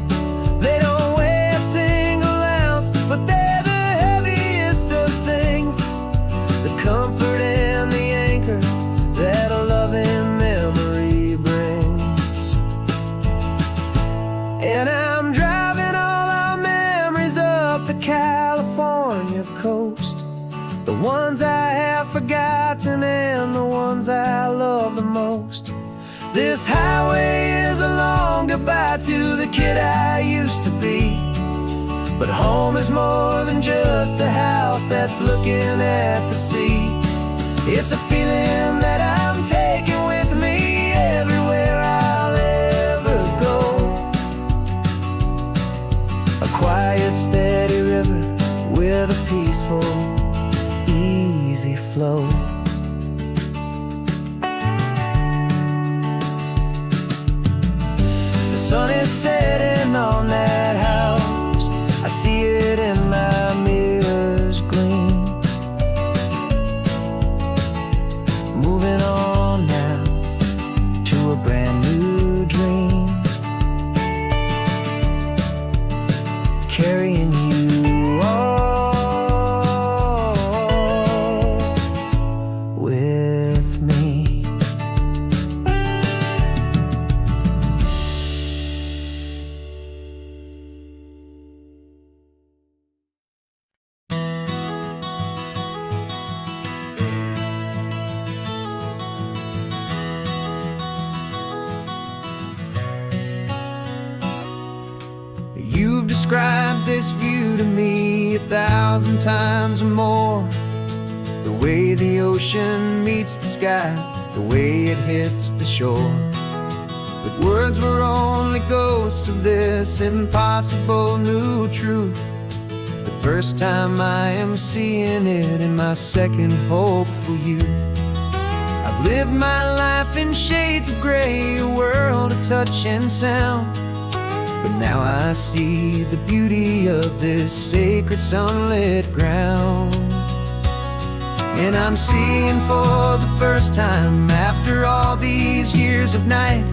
[SPEAKER 1] They don't weigh a single ounce, but they're the heaviest of things, the comfort and the anchor that a loving memory brings. And I'm driving all our memories up the California coast, the ones I have forgotten and the ones I love the most. This highway is a long goodbye to the kid I used to be, but home is more than just a house that's looking at the sea. It's a feeling that I'm taking with me everywhere I'll ever go. A quiet, steady river with a peaceful, easy flow. The sun is setting on that house, I see it in my mirror's gleam. Moving on now to a brand new dream, carrying you all with me. You've described this view to me 1,000 times or more, the way the ocean meets the sky, the way it hits the shore. But words were only ghosts of this impossible new truth. The first time I am seeing it in my second hopeful youth. I've
[SPEAKER 3] I've lived my life in shades of gray, a world of touch and sound. But now I see the beauty of this sacred sunlit ground. And I'm seeing for the first time, after all these years of night,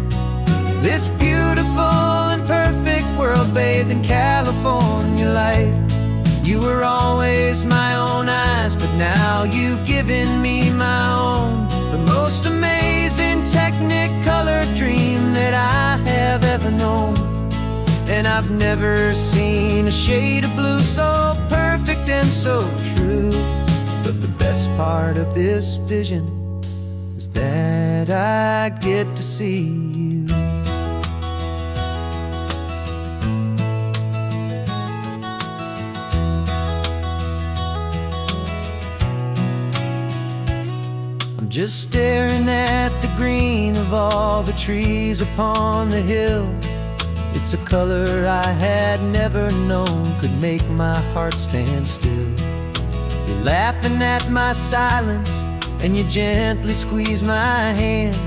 [SPEAKER 3] this beautiful and perfect world bathed in California light. You were always my own eyes, but now you've given me my own. The most amazing Technicolor dream that I have ever known. And I've never seen a shade of blue so perfect and so true. But the best part of this vision is that I get to see you. I'm just staring at the green of all the trees upon the hill. It's a color I had never known could make my heart stand still. You're laughing at my silence, and you gently squeeze my hand.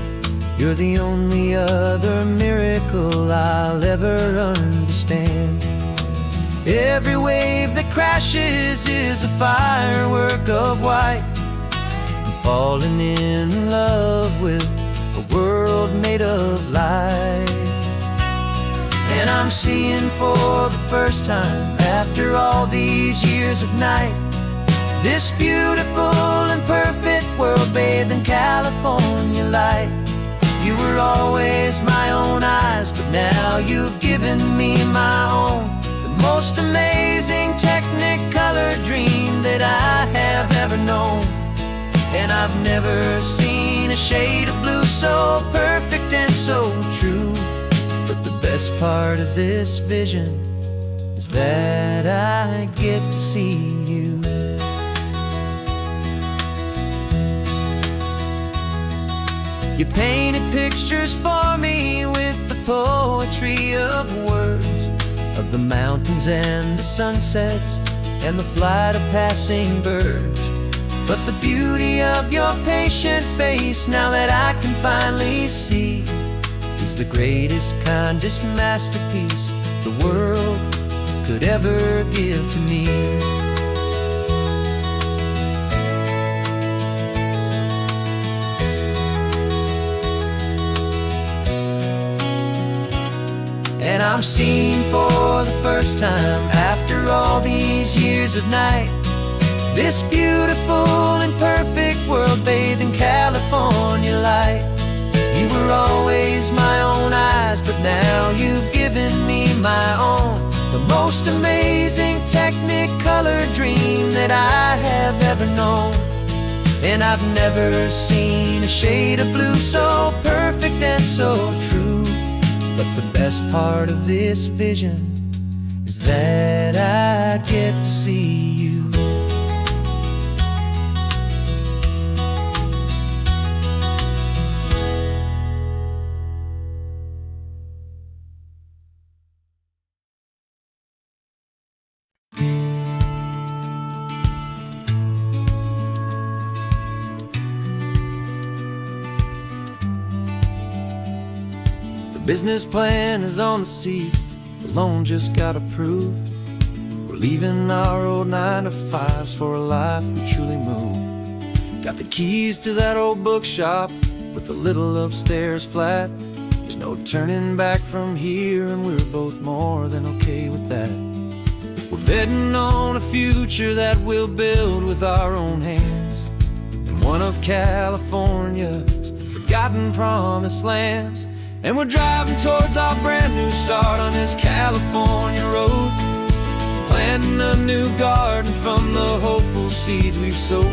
[SPEAKER 3] You're the only other miracle I'll ever understand. Every wave that crashes is a firework of white. I'm falling in love with a world made of light. And I'm seeing for the first time, after all these years of night, this beautiful and perfect world bathed in California light. You were always my own eyes, but now you've given me my own. The most amazing Technicolor dream that I have ever known. And I've never seen a shade of blue so perfect and so true. But the best part of this vision is that I get to see you. You painted pictures for me with the poetry of words, of the mountains and the sunsets and the flight of passing birds. But the beauty of your patient face, now that I can finally see, is the greatest, kindest masterpiece the world could ever give to me. And I'm seeing for the first time, after all these years of night, this beautiful and perfect world bathed in California light. You were always my own eyes, but now you've given me my own. The most amazing Technicolor dream that I have ever known. And I've never seen a shade of blue so perfect and so true. But the best part of this vision is that I get to see you. Business plan is on the seat, the loan just got approved. We're leaving our old 9-to-5s for a life we truly move. Got the keys to that old bookshop with the little upstairs flat. There's no turning back from here, and we're both more than okay with that. We're betting on a future that we'll build with our own hands, in one of California's forgotten promised lands. And we're driving towards our brand new start on this California road, planting a new garden from the hopeful seeds we've sowed.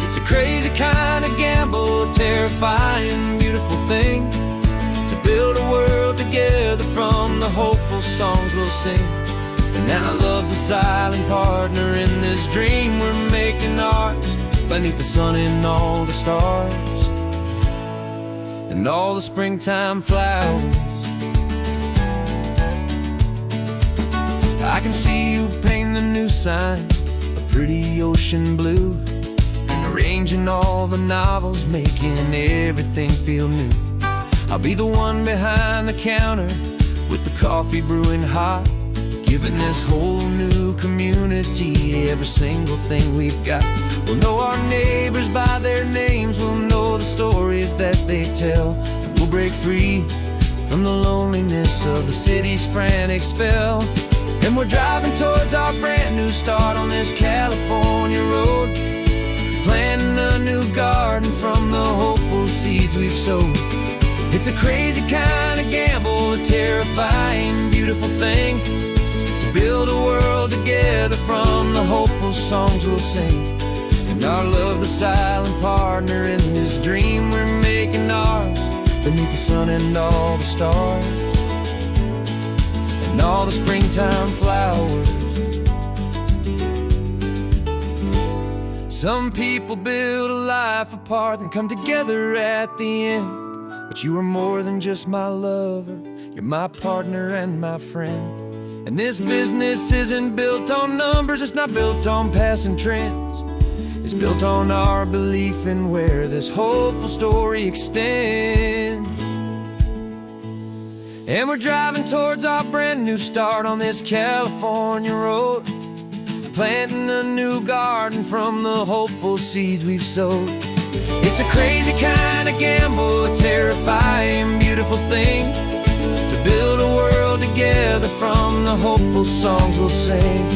[SPEAKER 3] It's a crazy kind of gamble, a terrifying, beautiful thing, to build a world together from the hopeful songs we'll sing. And now love's a silent partner in this dream we're making ours, beneath the sun and all the stars and all the springtime flowers. I can see you paint the new sign, a pretty ocean blue, and the range
[SPEAKER 1] in all the novels, making everything feel new. I'll be the one behind the counter with the coffee brewing hot, giving this whole new community every single thing we've got. We'll know our neighbors by their names, we'll know the stories that they tell, and we'll break free from the loneliness of the city's frantic spell. And we're driving towards our brand new start on this California road, planting a new garden from the hopeful seeds we've sowed. It's a crazy kind of gamble, a terrifying, beautiful thing, to build a world together from the hopeful songs we'll sing. And our love, the silent partner in this dream we're making ours, beneath the sun and all the stars, and all the springtime flowers. Some people build a life apart and come together at the end, but you are more than just my lover, you're my partner and my friend. And this business isn't built on numbers, it's not built on passing trends. It's built on our belief in where this hopeful story extends. And we're driving towards our brand new start on this California road, planting a new garden from the hopeful seeds we've sowed. It's a crazy kind of gamble, a terrifying, beautiful thing, to build a world together from the hopeful songs we'll sing.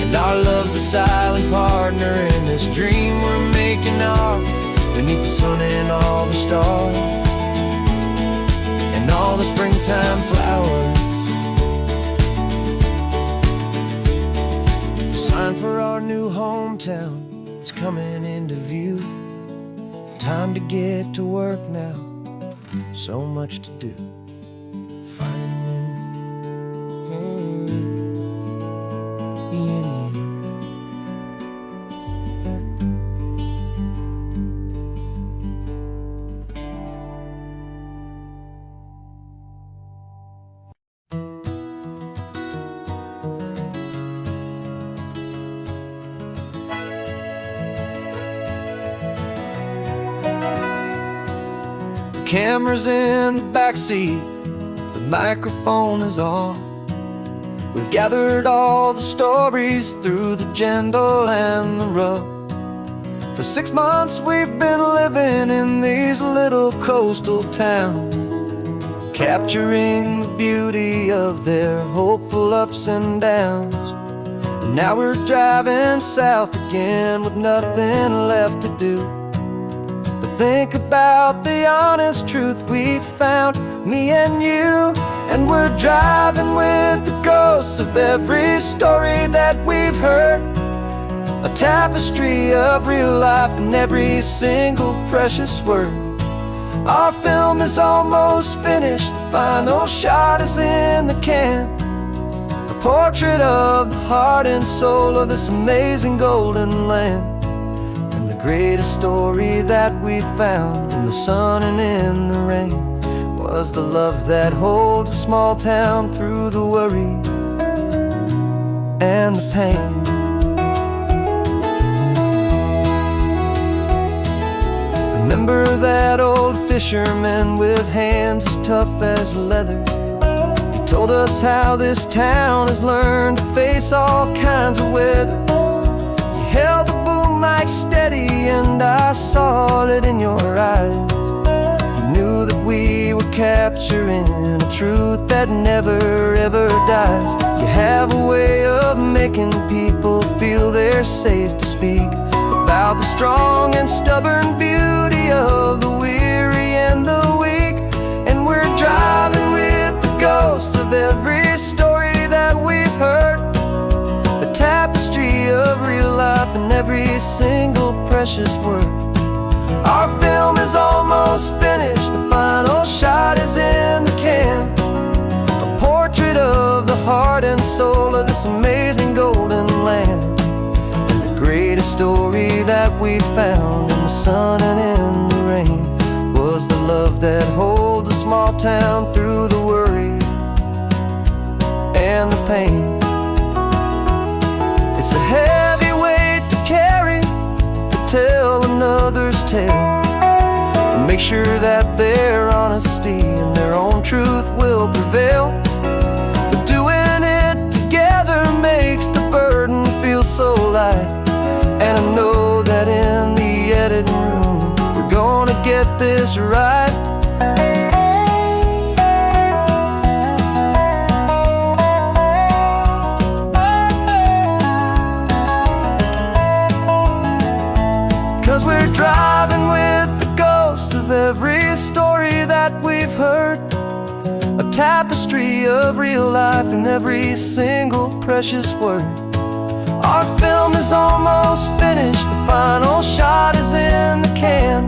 [SPEAKER 1] And our love's a silent partner in this dream we're making ours, beneath the sun and all the stars, and all the springtime flowers. The sign for our new hometown is coming into view. Time to get to work now, so much to do. Finding in you.
[SPEAKER 3] Camera's in the backseat, the microphone is on. We've gathered all the stories through the gentle and the rough. For 6 months we've been living in these little coastal towns, capturing the beauty of their hopeful ups and downs. And now we're driving south again with nothing left to do. Think about the honest truth we found, me and you. And we're driving with the ghosts of every story that we've heard, a tapestry of real life in every single precious word. Our film is almost finished, the final shot is in the can, a portrait of the heart and soul of this amazing golden land. Greatest story that we found in the sun and in the rain was the love that holds a small town through the worry and the pain. Remember that old fisherman with hands as tough as leather? He told us how this town has learned to face all kinds of weather. He held the boom mic steady and I saw it in your eyes. You knew that we were capturing a truth that never ever dies. You have a way of making people feel they're safe to speak about the strong and stubborn beauty of the weary and the weak. And we're driving with the ghosts of every story that we've heard, a tapestry of real life in every single precious word. Our film is almost finished, the final shot is in the can, a portrait of the heart and soul of this amazing golden land. And the greatest story that we found in the sun and in the rain was the love that holds a small town through the worry and the pain. It's a heavy weight to carry, to tell another
[SPEAKER 1] other's tale. Make sure that their honesty and their own truth will prevail. But doing it together makes the burden feel so light. And I know that in the editing room we're gonna get this right. 'Cause we're driving with the ghosts of every story that we've heard, a tapestry of real life in every single precious word. Our film is almost finished, the final shot is in the can,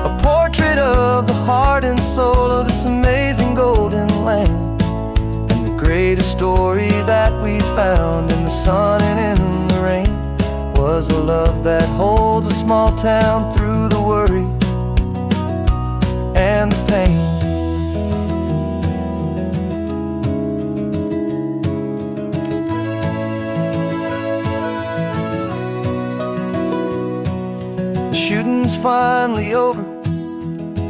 [SPEAKER 1] a portrait of the heart and soul of this amazing golden land. And the greatest story that we found in the sun and in the rain was a love that holds a small town through the worry and the pain. The shooting's finally over,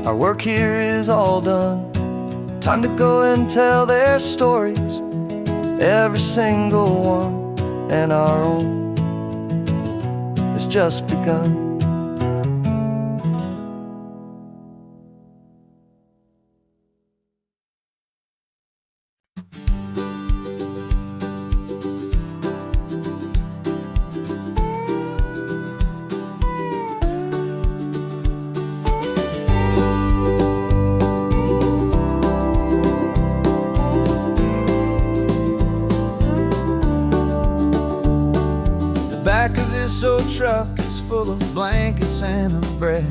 [SPEAKER 1] our work here is all done. Time to go and tell their stories, every single one, and our own has just begun.
[SPEAKER 3] Back of this old truck is full of blankets and of bread.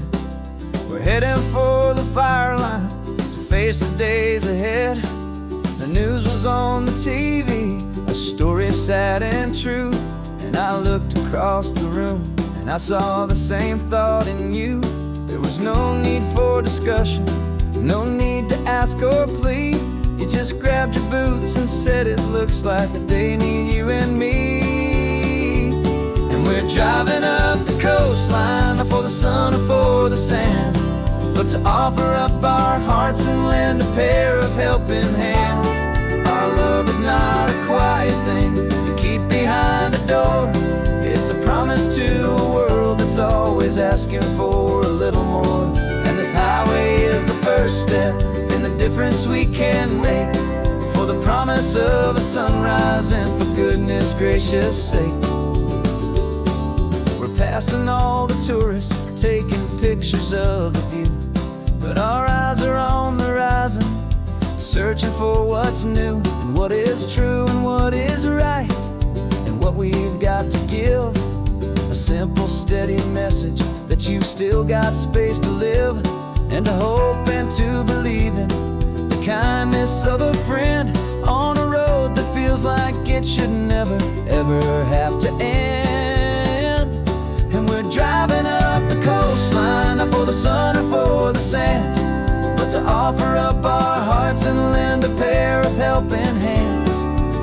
[SPEAKER 3] We're heading for the fire line to face the days ahead. The news was on the TV, a story sad and true. And I looked across the room and I saw the same thought in you. There was no need for discussion, no need to ask or plead. You just grabbed your boots and said it looks like the day need you and me. We're driving up the coastline, not for the sun or for the sand, but to offer up our hearts and lend a pair of helping hands. Our love is not a quiet thing you keep behind a door. It's a promise to a world that's always asking for a little more. And this highway is the first step in the difference we can make, for the promise of a sunrise and for goodness gracious sake. Passing all the tourists, taking pictures of the view, but our eyes are on the horizon, searching for what's new and what is true and what is right, and what we've got to give. A simple, steady message that you've still got space to live, and to hope and to believe in the kindness of a friend on a road that feels like it should never, ever have to end. And we're driving up the coastline, not for the sun or for the sand, but to offer up our hearts and lend a pair of helping hands.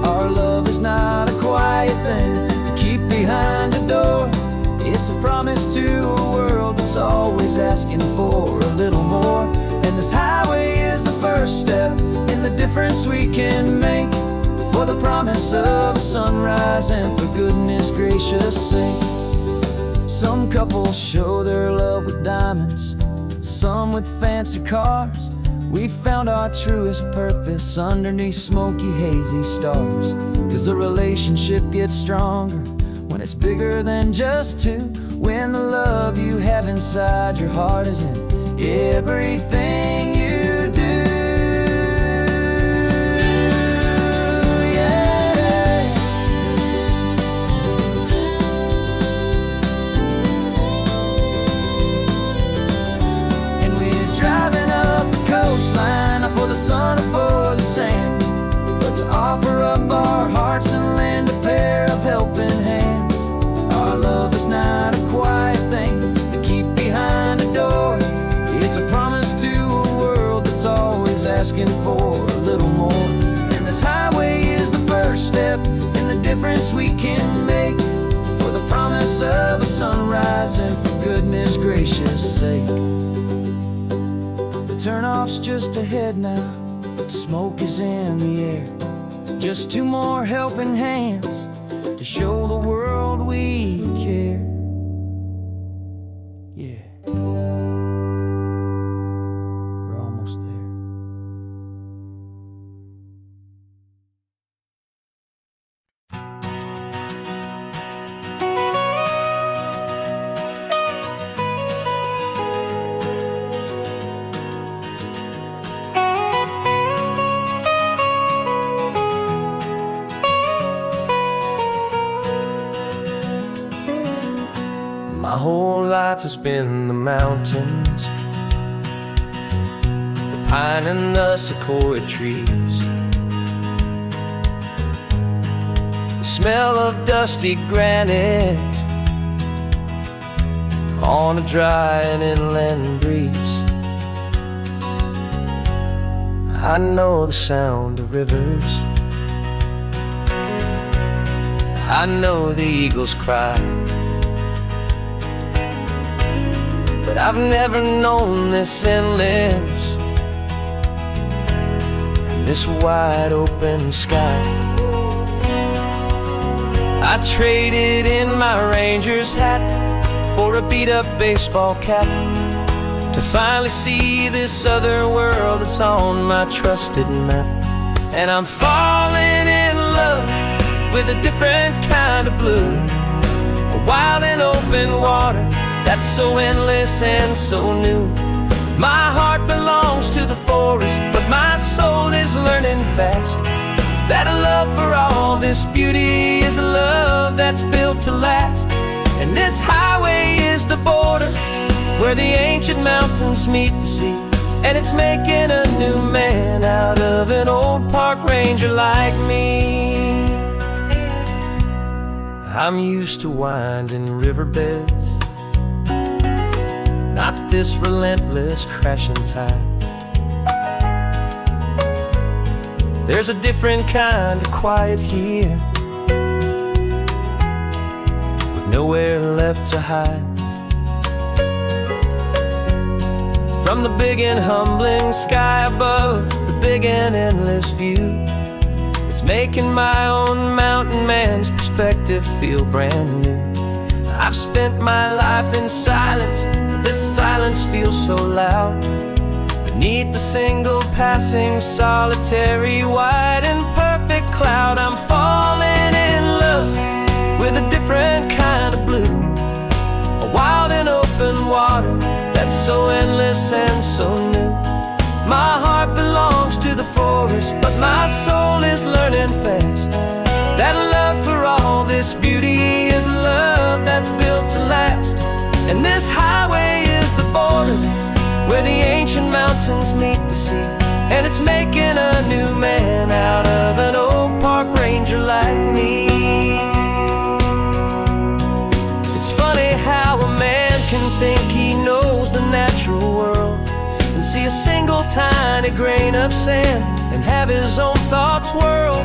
[SPEAKER 3] Our love is not a quiet thing to keep behind a door. It's a promise to a world that's always asking for a little more. And this highway is the first step in the difference we can make, for the promise of a sunrise and for goodness gracious sake. Some couples show their love with diamonds, some with fancy cars. We found our truest purpose underneath smoky, hazy stars. 'Cause the relationship gets stronger when it's bigger than just two, when the love you have inside your heart is in everything you do. For the sun or for the sand, but to offer up our hearts and lend a pair of helping hands. Our love is not a quiet thing to keep behind a door. It's a promise to a world that's always asking for a little more. And this highway is the first step in the difference we can make, for the promise promise of a sunrise, and for goodness gracious sake, the turnoff's just ahead now, smoke is in the air. Just two more helping hands to show the world we care. Yeah, we're almost there.
[SPEAKER 1] My whole life has been the mountains, the pine and the sequoia trees, the smell of dusty granite on a dry and inland breeze. I know the sound of rivers, I know the eagles cry, but I've never known this endless and this wide open sky. I traded in my Ranger's hat for a beat-up baseball cap to finally see this other world that's on my trusted map. And I'm falling in love with a different kind of blue, a wild and open water that's so endless and so new. My heart belongs to the forest, but my soul is learning fast that a love for all this beauty is a love that's built to last. And this highway is the border where the ancient mountains meet the sea, and it's making a new man out of an old park ranger like me. I'm used to winding riverbeds, not this relentless crashing tide. There's a different kind of quiet here, with nowhere left to hide. From the big and humbling sky above, the big and endless view, it's making my own mountain man's perspective feel brand new. I've spent my life in silence, but this silence feels so loud. Beneath the single passing solitary white and perfect cloud, I'm falling in love with a different kind of blue, a wild and open water that's so endless and so new. My heart belongs to the forest, but my soul is learning fast that love for all this beauty is a love that's built to last. And this highway is the border where the ancient mountains meet the sea, and it's making a new man out of an old park ranger like me. It's funny how a man can think he knows the natural world and see a single tiny grain of sand and have his own thoughts whirl.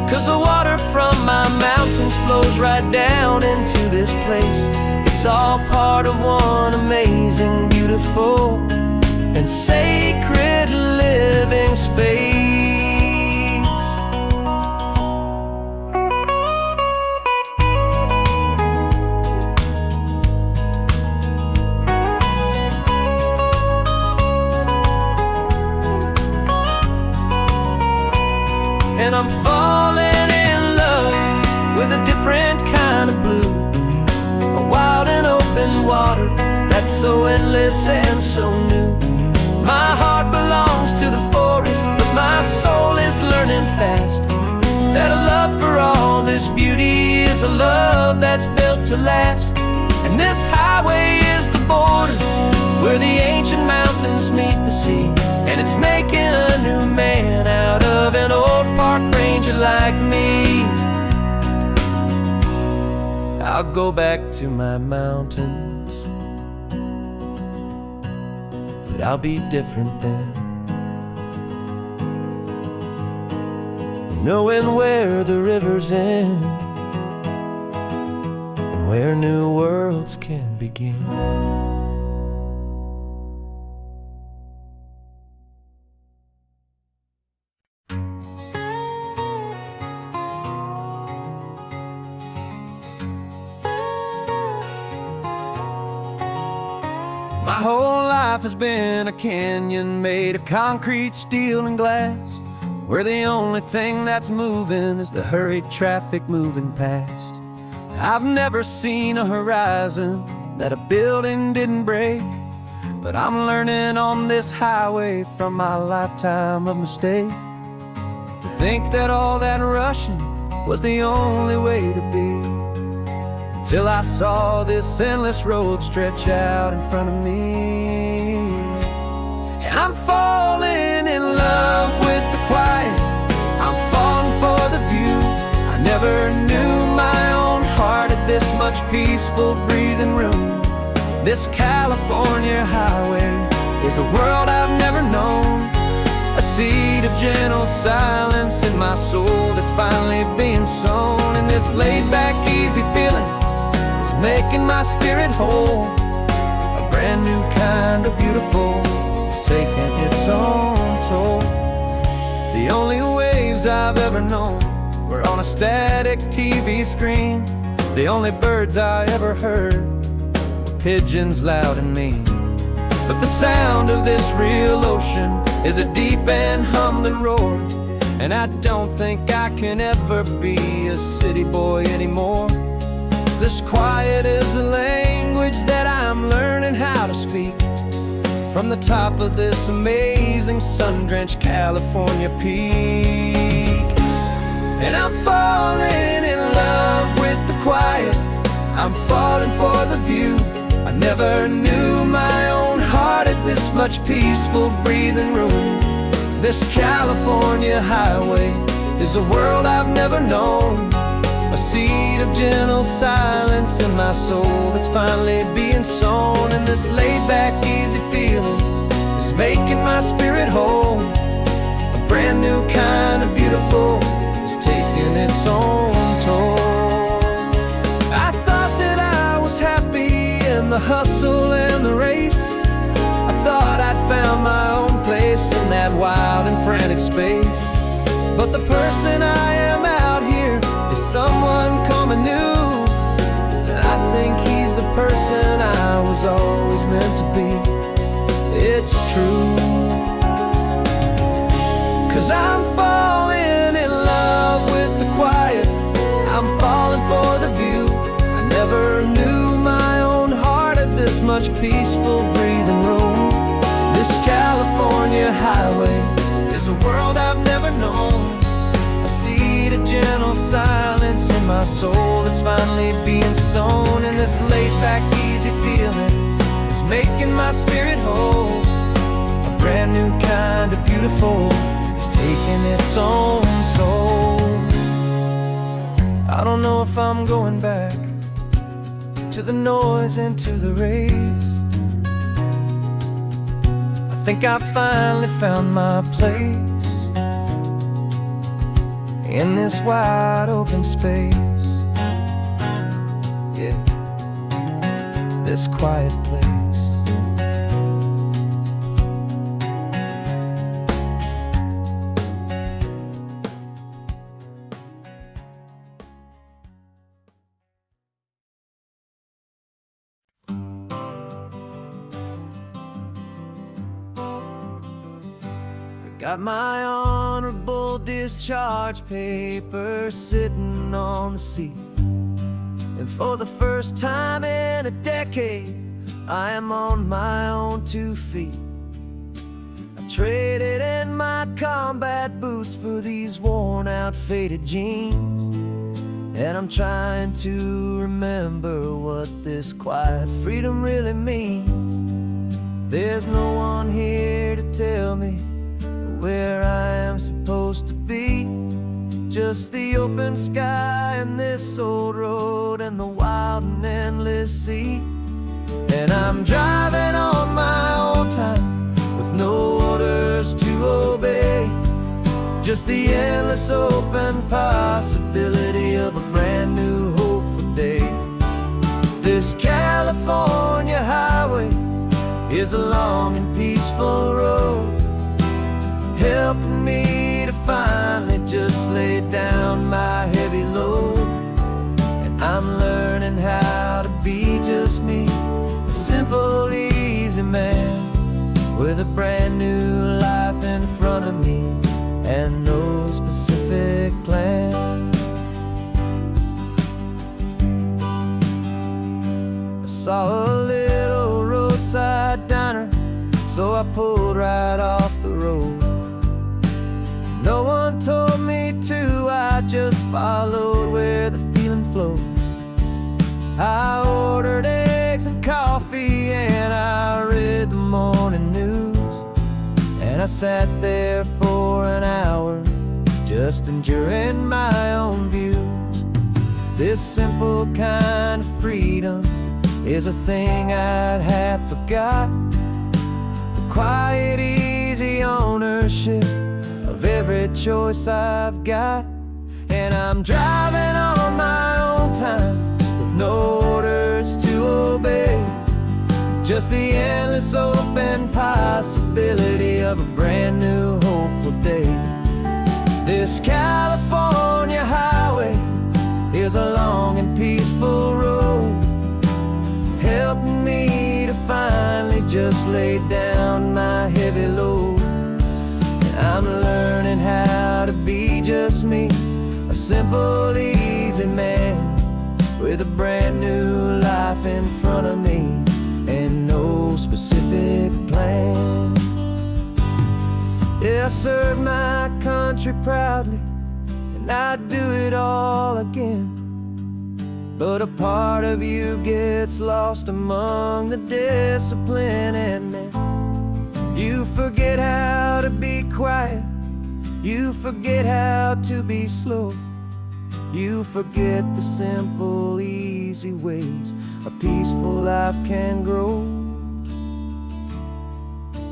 [SPEAKER 1] 'Cause the water from my mountains flows right down into this place. It's all part of one amazing, beautiful, and sacred living space. And I'm falling in love with a different kind of blue, a wild and open water that's so endless and so new. My heart belongs to the forest, but my soul is learning fast that a love for all this beauty is a love that's built to last. And this highway is the border where the ancient mountains meet the sea, and it's making a new man out of an old park ranger like me. I'll go back to my mountains, but I'll be different then, knowing where the rivers end and where new worlds can begin.
[SPEAKER 3] My whole life has been a canyon made of concrete, steel, and glass, where the only thing that's moving is the hurried traffic moving past. I've never seen a horizon that a building didn't break, but I'm learning on this highway from my lifetime of mistakes to think that all that rushing was the only way to be. Till I saw this endless road stretch out in front of me. And I'm falling in love with the quiet, I'm falling for the view. I never knew my own heart had this much peaceful breathing room. This California highway is a world I've never known, a seed of gentle silence in my soul that's finally being sown. And this laid-back, easy feeling making my spirit whole. A brand new kind of beautiful is taking its own toll. The only waves I've ever known were on a static TV screen. The only birds I ever heard were pigeons loud and mean. But the sound of this real ocean is a deep and humbling roar, and I don't think I can ever be a city boy anymore. This quiet is a language that I'm learning how to speak from the top of this amazing sun-drenched California peak. And I'm falling in love with the quiet, I'm falling for the view. I never knew my own heart had this much peaceful breathing room. This California highway is a world I've never known, a seed of gentle silence in my soul that's finally being sown. And this laid-back, easy feeling is making my spirit whole. A brand new kind of beautiful is taking its own toll. I thought that I was happy in the hustle and the race. I thought I'd found my own place in that wild and frantic space. But the person I am out here is someone coming new, and I think he's the person I was always meant to be. It's true, 'cause I'm falling in love with the quiet, I'm falling for the view. I never knew my own heart had this much peaceful breathing room. This California highway is a world I've never known, a seed of gentle silence in my soul that's finally being sown. And this laid-back, easy feeling is making my spirit whole. A brand new kind of beautiful is taking its own toll. I don't know if I'm going back to the noise and to the race. I think I finally found my place in this wide open space, yeah, this quiet place. Got my honorable discharge paper sitting on the seat, and for the first time in a decade, I am on my own 2 feet. I traded in my combat boots for these worn out faded jeans, and I'm trying to remember what this quiet freedom really means. There's no one here to tell me where I am supposed to be, just the open sky and this old road and the wild and endless sea. And I'm driving on my own time with no orders to obey, just the endless open possibility of a brand new hopeful day. is a long and peaceful road, helping me to finally just lay down my heavy load. And I'm learning how to be just me, a simple, easy man with a brand new life in front of me and no specific plan. I saw a little roadside diner, so I pulled right off the road. No one told me to, I just followed where the feeling flowed. I ordered eggs and coffee and I read the morning news, and I sat there for an hour just enjoying my own views. This simple kind of freedom is a thing I'd have forgot. The quiet, easy ownership of every choice I've got. And I'm driving on my own time with no orders to obey, just the endless open possibility of a brand new hopeful day. This California highway is a long and peaceful road, helping me to finally just lay down my heavy load. And I'm learning how to be just me, a simple, easy man with a brand new life in front of me and no specific plan. Yeah, I serve my country proudly, and I'd do it all again. But a part of you gets lost among the discipline, and man, you forget how to be quiet, you forget how to be slow, you forget the simple, easy ways a peaceful life can grow.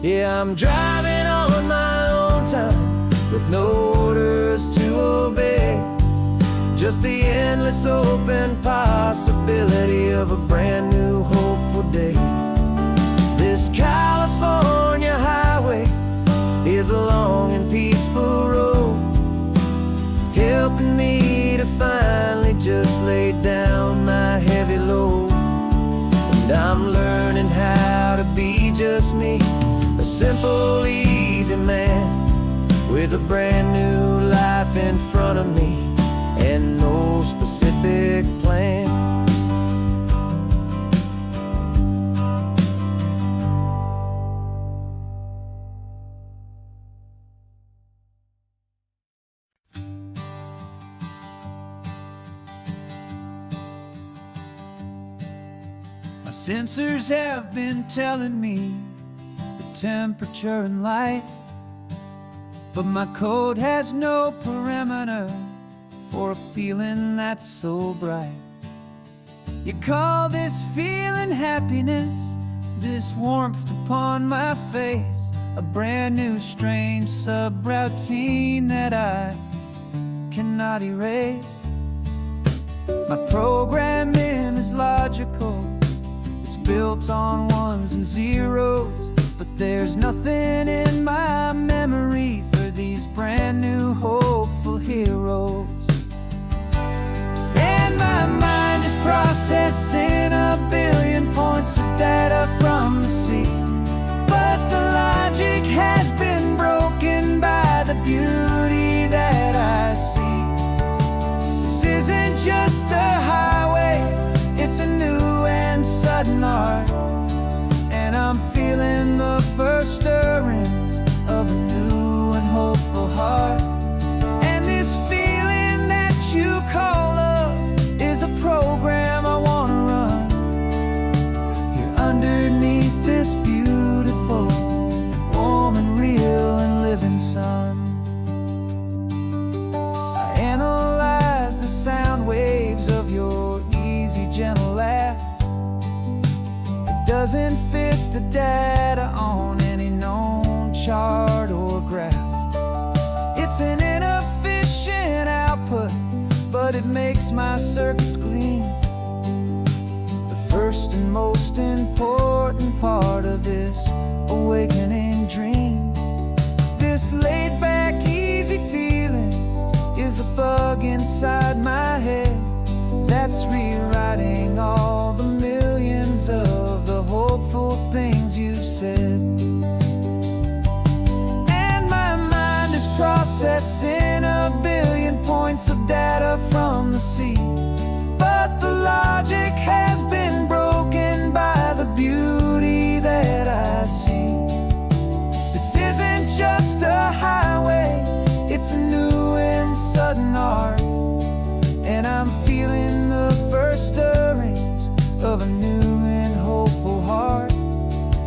[SPEAKER 3] Yeah, I'm driving on my own time with no orders to obey, just the endless open possibility of a brand new hopeful day. This California highway is a long and peaceful road, helping me to finally just lay down my heavy load. And I'm learning how to be just me, a simple, easy man with a brand new life in front of me and no specific plan.
[SPEAKER 2] My sensors have been telling me the temperature and light, but my code has no parameter for a feeling that's so bright. You call this feeling happiness, this warmth upon my face, a brand new strange subroutine that I cannot erase. My programming is logical, it's built on ones and zeros, but there's nothing in my memory for these brand new hopeful heroes. And my mind is processing a billion points of data from the sea, but the logic has been broken by the beauty that I see. This isn't just a highway, it's a new and sudden art, and I'm feeling the first stirrings of a new and hopeful heart. And this feeling that you call love is a program I wanna run here underneath this beautiful, warm and real and living sun. I analyze the sound waves of your easy, gentle laugh. It doesn't fit the data on any known chart or graph. It's an inefficient output, but it makes my circuits gleam. The first and most important part of this
[SPEAKER 1] this awakening dream. This laid back, easy feeling is a bug inside my head that's rewriting all the millions of the hopeful things you've said. And my mind is processing a billion points of data from the sea, but the logic has been broken by the beauty that I see. This isn't just a highway, it's a new and sudden art, and I'm feeling the first stirrings of a new and hopeful heart.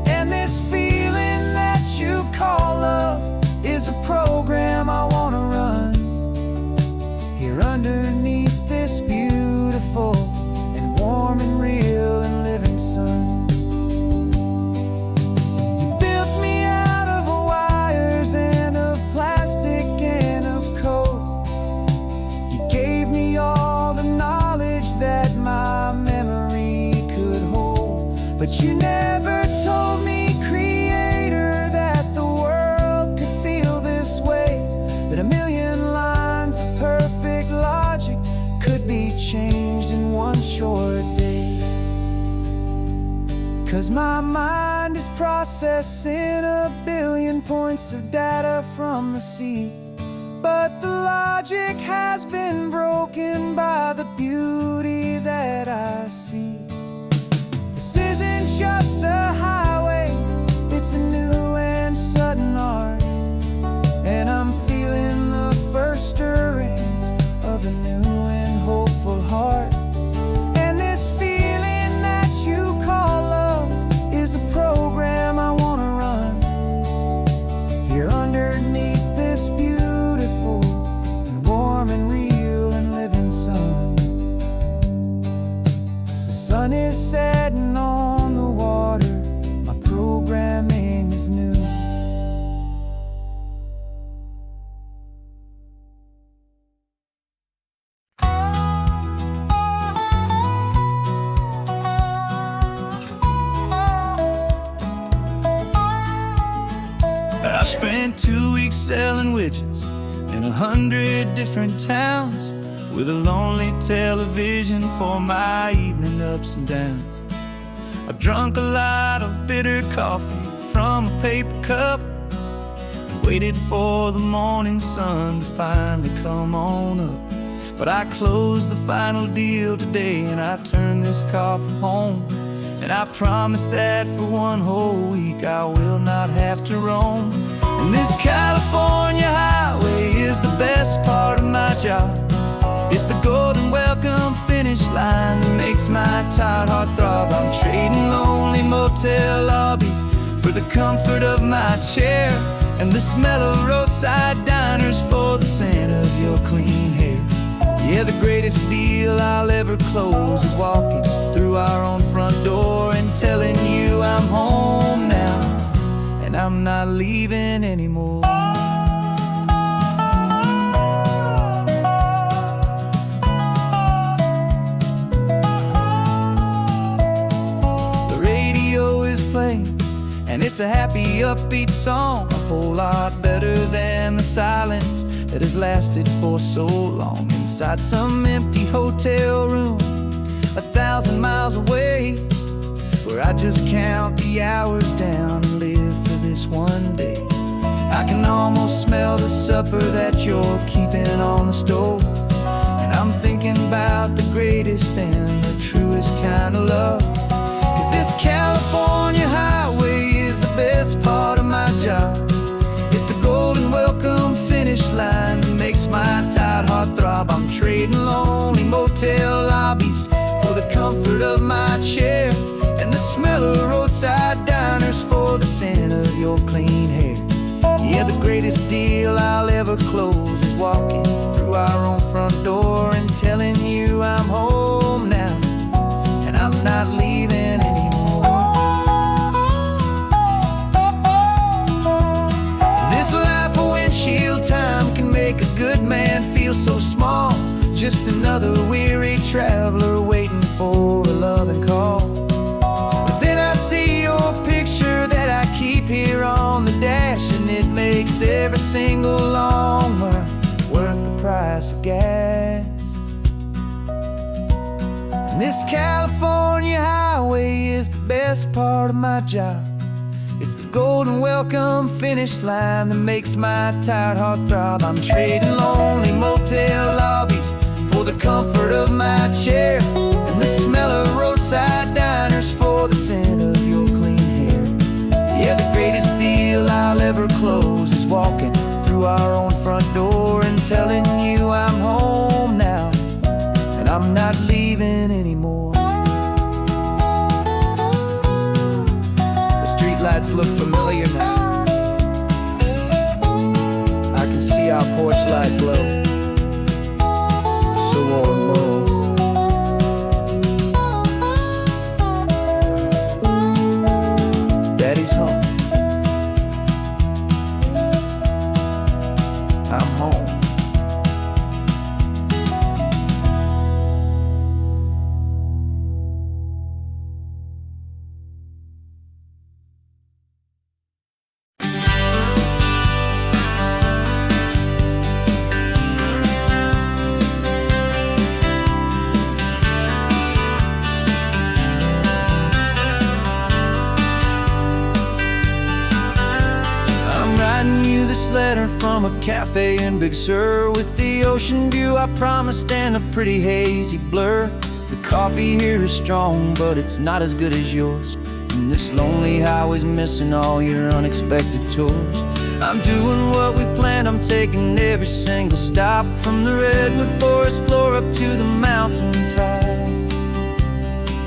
[SPEAKER 1] And this feeling that you call love is a program I wanna run here underneath this beautiful and warm and real and living sun. You built me out of wires and of plastic and of coal. You gave me all the knowledge that my memory could hold, but you never told me, Creator, that the world could feel this way, that a million lines of perfect logic could be changed in one short day. 'Cause my mind is processing a billion points of data from the sea, but the logic has been broken by the beauty that I see. This isn't just a highway, it's a new and sudden art, and I'm feeling the first stirrings of a new and hopeful heart. And this feeling that you call love is a program I wanna run here underneath this beautiful and warm and real and living sun. The sun is setting on the water, my programming is new.
[SPEAKER 3] I spent 2 weeks selling widgets in 100 different towns, with a lonely television for my evening ups and downs. I drank a lot of bitter coffee from a paper cup and waited for the morning sun to finally come on up. But I closed the final deal today and I turned this car from home, and I promise that for one whole week I will not have to roam. And this California highway is the best part of my job. It's the golden welcome finish line that makes my tired heart throb. I'm trading lonely motel lobbies for the comfort of my chair, and the smell of roadside diners for the scent of your clean hair. Yeah, the greatest deal I'll ever close is walking through our own front door and telling you I'm home now, and I'm not leaving anymore. The radio is playing, and it's a happy, upbeat song, a whole lot better than the silence that has lasted for so long. Inside some empty hotel room 1,000 miles away, where I just count the hours down and live for this one day. I can almost smell the supper that you're keeping on the stove, and I'm thinking about the greatest and the truest kind of love. 'Cause this California highway is the best part of my job. It's the golden welcome finish line that makes my tired heart throb. I'm trading lonely motel lobbies for the comfort of my chair, and the smell of roadside diners for the scent of your clean hair. Yeah, the greatest deal I'll ever close is walking through our own front door and telling you I'm home now, and I'm not leaving anymore. This life of windshield time can make a good man feel so small, just another weary traveler waiting for a loving call. But then I see your picture that I single long mile worth the price of gas. And this California highway is the best part of my job. It's the golden welcome finish line that makes my tired heart throb. I'm trading lonely motel lobbies for the comfort of my chair, and the smell of roadside diners for the scent of your clean hair. Yeah, the greatest deal I'll ever close is walking through our own front door and telling you I'm home now, and I'm not leaving anymore. The streetlights look familiar now. I can see our porch light glow, so warm, low. Daddy's home. I'm home. This letter from a cafe in Big Sur, with the ocean view I promised and a pretty hazy blur. The coffee here is strong, but it's not as good as yours, and this lonely highway's missing all your unexpected tours. I'm doing what we planned, I'm taking every single stop, from the redwood forest floor up to the mountain top.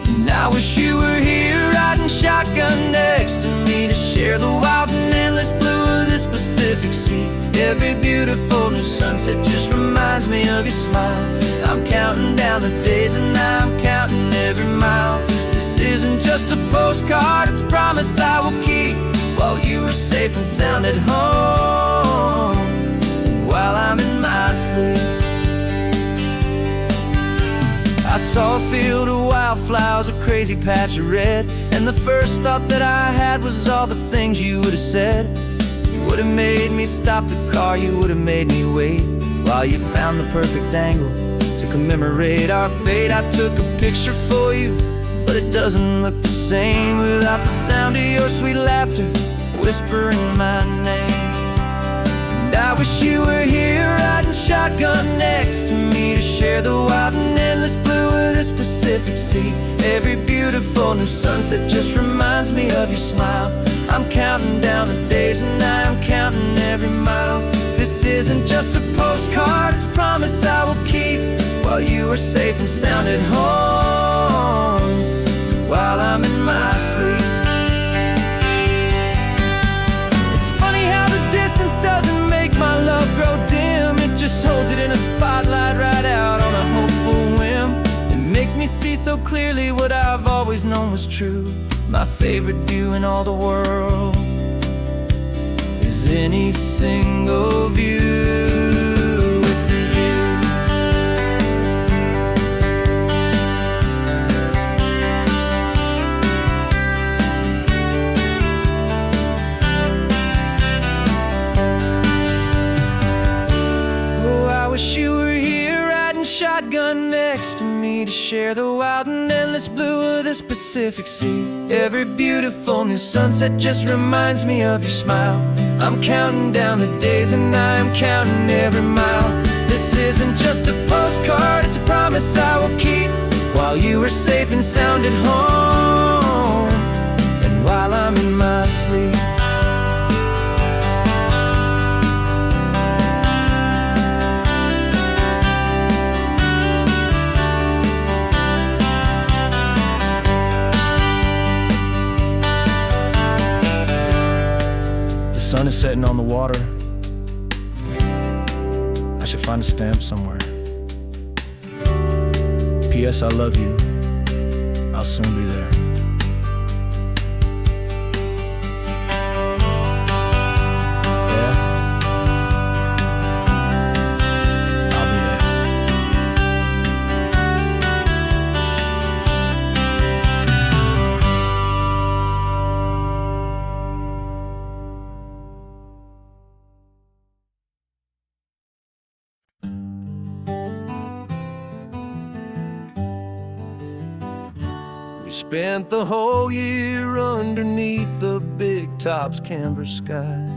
[SPEAKER 3] And I wish you were here riding shotgun next to me to share the wild and endless blue of this Pacific Sea. Every beautiful new sunset just reminds me of your smile. I'm counting down the days and I'm counting every mile. This isn't just a postcard, it's a promise I will keep, while you are safe and sound at home, while I'm in my sleep. I saw a field of wildflowers, a crazy patch of red, and the first thought that I had was all the things you would have said. You would have made me stop the car, you would have made me wait, while you found the perfect angle to commemorate our fate. I took a picture for you, but it doesn't look the same without the sound of your sweet laughter whispering my name. And I wish you were here riding shotgun next to me to share the wild and endless blue of this Pacific Sea. Every beautiful new sunset just reminds me of your smile. I'm counting down the days and I'm counting every mile. This isn't just a postcard, it's a promise I will keep, while you are safe and sound at home, while I'm in my sleep. It's funny how the distance doesn't make my love grow dim. It just holds it in a spotlight right out on a hopeful whim. It makes me see so clearly what I've always known was true. My favorite view in all the world is any single view with you. Oh, I wish you were here riding shotgun next to me to share the wild and endless blue of this Pacific Sea. Every beautiful new sunset just reminds me of your smile. I'm counting down the days and I'm counting every mile. This isn't just a postcard, it's a promise I will keep, while you are safe and sound at home, and while I'm in my sleep. The sun is setting on the water. I should find a stamp somewhere. P.S. I love you. I'll soon be there.
[SPEAKER 1] Spent the whole year underneath the big top's canvas sky,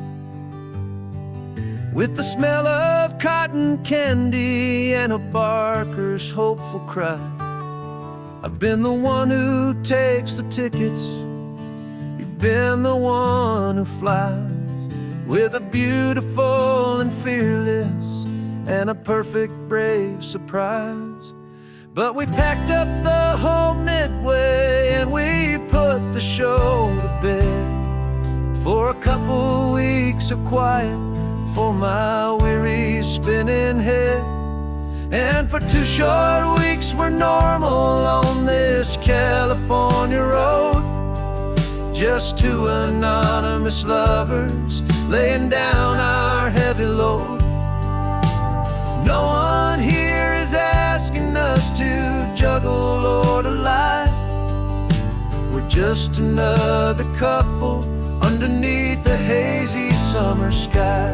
[SPEAKER 1] with the smell of cotton candy and a barker's hopeful cry. I've been the one who takes the tickets, you've been the one who flies, with a beautiful and fearless and a perfect brave surprise. But we packed up the whole Midway and we put the show to bed, for a couple weeks of quiet for my weary spinning head. And for 2 short weeks we're normal on this California road, just 2 anonymous lovers laying down our heavy load. No one here is asking us to juggle or to lie. We're just another couple underneath a hazy summer sky.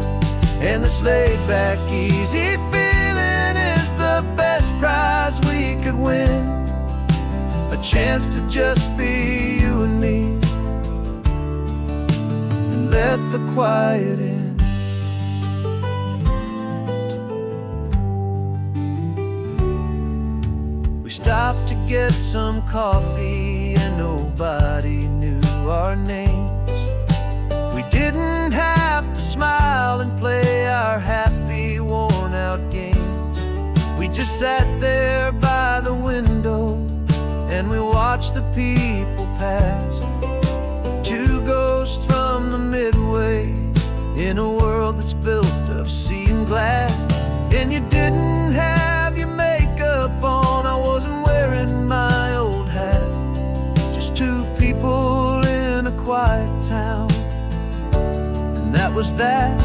[SPEAKER 1] And this laid-back, easy feeling is the best prize we could win, a chance to just be you and me, and let the quiet in. We stopped to get some coffee and nobody knew our names. We didn't have to smile and play our happy, worn-out games. We just sat there by the window and we watched the people pass. 2 ghosts from the Midway in a world that's built of sea and glass. And you didn't have your makeup on, I wasn't wearing my old hat. Just 2 people in a quiet town, and that was that.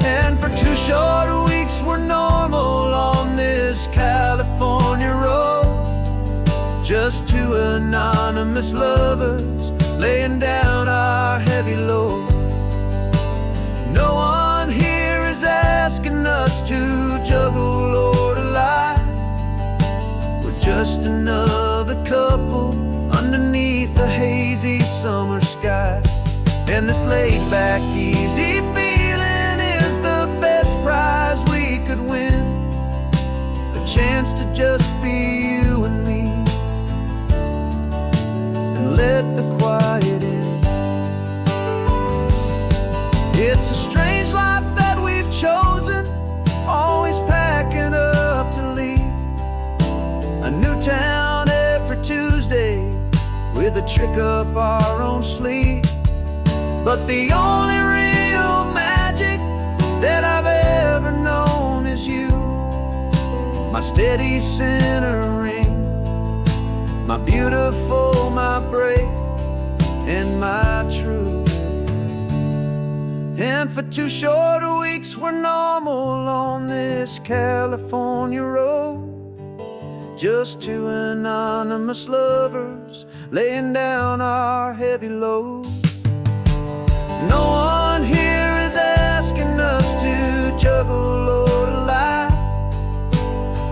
[SPEAKER 1] And for 2 short weeks we're normal on this California road, just 2 anonymous lovers laying down our heavy load. No one here is asking us to juggle or to lie. We're just another couple underneath the hazy summer sky. And this laid-back, easy feeling is the best prize we could win, a chance to just be you and me, and let the quiet in. It's a strange life that we've chosen, always packing up to leave a new town every Tuesday with a trick up our own sleeve. But the only real magic that I've ever known is you, my steady centering, my beautiful, my brave, and my true. And for 2 short weeks we're normal on this California road, just 2 anonymous lovers laying down our heavy load. No one here is asking us to juggle or to lie.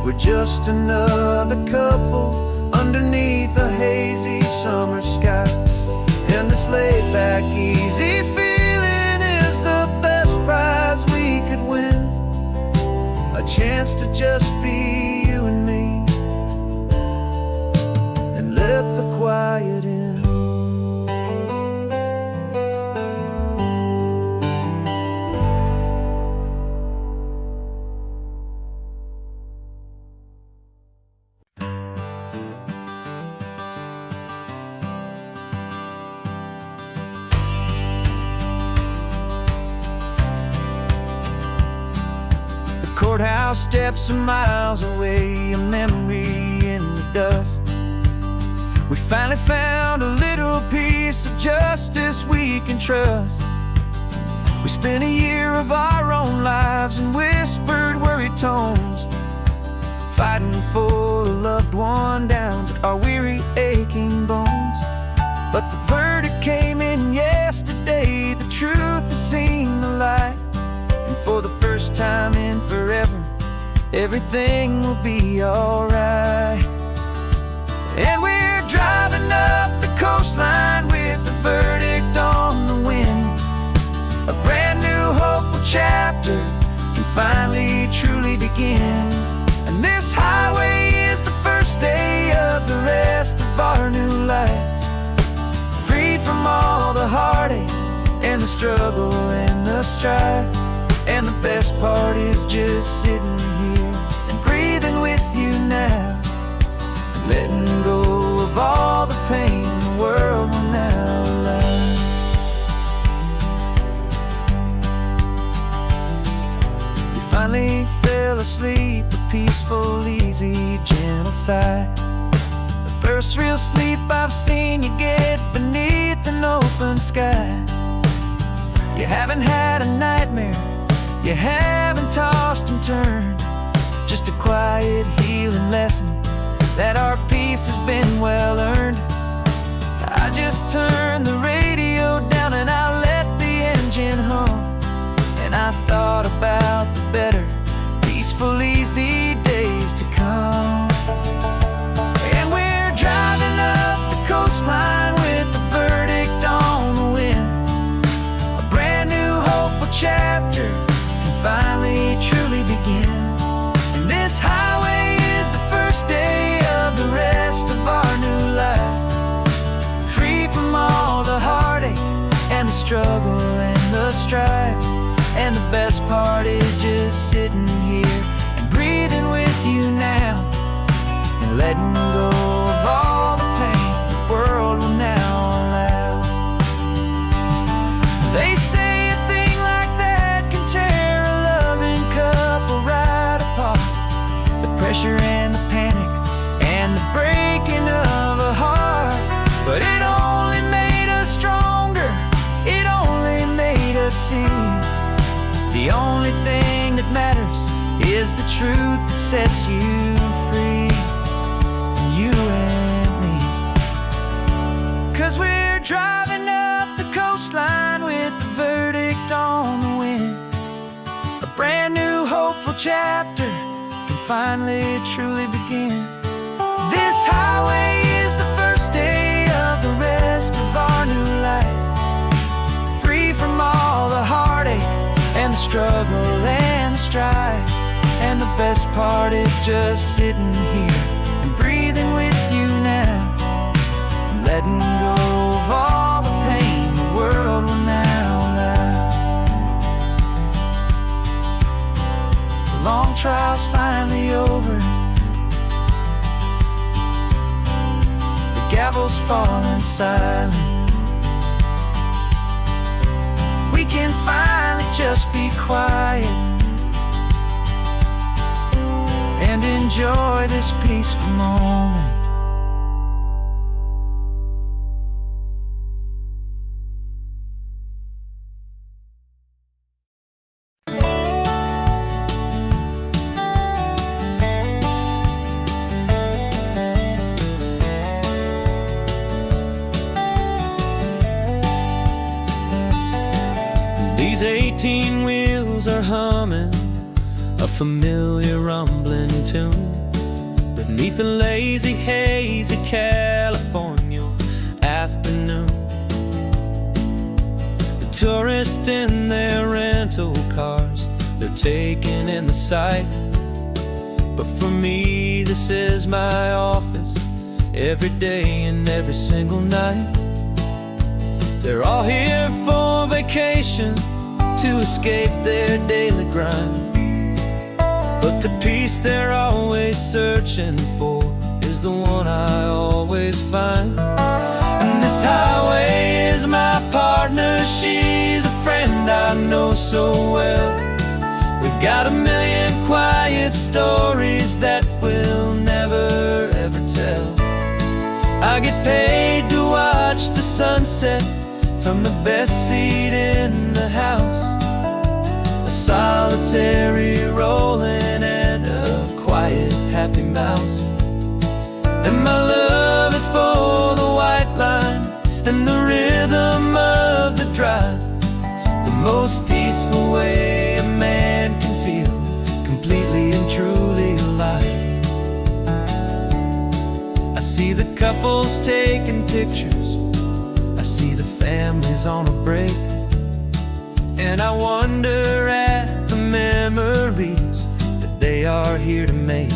[SPEAKER 1] We're just another couple underneath a hazy summer sky. And this laid-back, easy feeling is the best prize we could win, a chance to just be you and me, and let the quiet in. Courthouse steps are miles away, a memory in the dust. We finally found a little piece of justice we can trust. We spent a year of our own lives in whispered, worried tones, fighting for a loved one down to our weary, aching bones. But the verdict came in yesterday, the truth has seen the light. And for the first time in forever, everything will be alright. And we're driving driving up the coastline with the verdict on the wind. A brand new hopeful chapter can finally truly begin. And this highway is the first day of the rest of our new life, freed from all the heartache and the struggle and the strife. And the best part is just sitting here and breathing with you now, and letting go of all the pain the world will now allow. You finally fell asleep, a peaceful, easy, gentle sigh. The first real sleep I've seen you get beneath an open sky. You haven't had a nightmare, you haven't tossed and turned, just a quiet healing lesson that our peace has been well earned. I just turned the radio down and I let the engine hum, and I thought about the better, peaceful, easy days to come. And we're driving up the coastline with the verdict on the wind. A brand new hopeful chapter can finally truly begin. And this highway is the first day of the rest of our new life, free from all the heartache and the struggle and the strife. And the best part is just sitting here and breathing with you now, and letting go of all the pain the world will now allow. They say a thing like that can tear a loving couple right apart. The pressure and the panic and the breaking of a heart. But it only made us stronger, it only made us see the only thing that matters is the truth that sets you free, you and me. 'Cause we're driving up the coastline with the verdict on the wind. A brand new hopeful chapter can finally truly begin. This highway is the first day of the rest of our new life, free from all the heartache and the struggle and the strife. And the best part is just sitting here and breathing with you now, and letting go of all the pain the world will now allow. The long trial's finally over, the gavel's falling silent. We can finally just be quiet and enjoy this peaceful moment.
[SPEAKER 4] These 18 wheels are humming a familiar rumbling tune beneath the lazy haze of California afternoon. The tourists in their rental cars, they're taking in the sight. But for me, this is my office, every day and every single night. They're all here for vacation, to escape their daily grind. But the peace they're always searching for is the one I always find. And this highway is my partner, she's a friend I know so well. We've got a million quiet stories that we'll never ever tell. I get paid to watch the sunset from the best seat in the house, a solitary rolling and a quiet happy mouse. And my love is for the white line and the rhythm of the drive, the most peaceful way a man can feel completely and truly alive. I see the couple
[SPEAKER 3] couples taking pictures. I see the families on a break, and I wonder at the memories that they are here to make.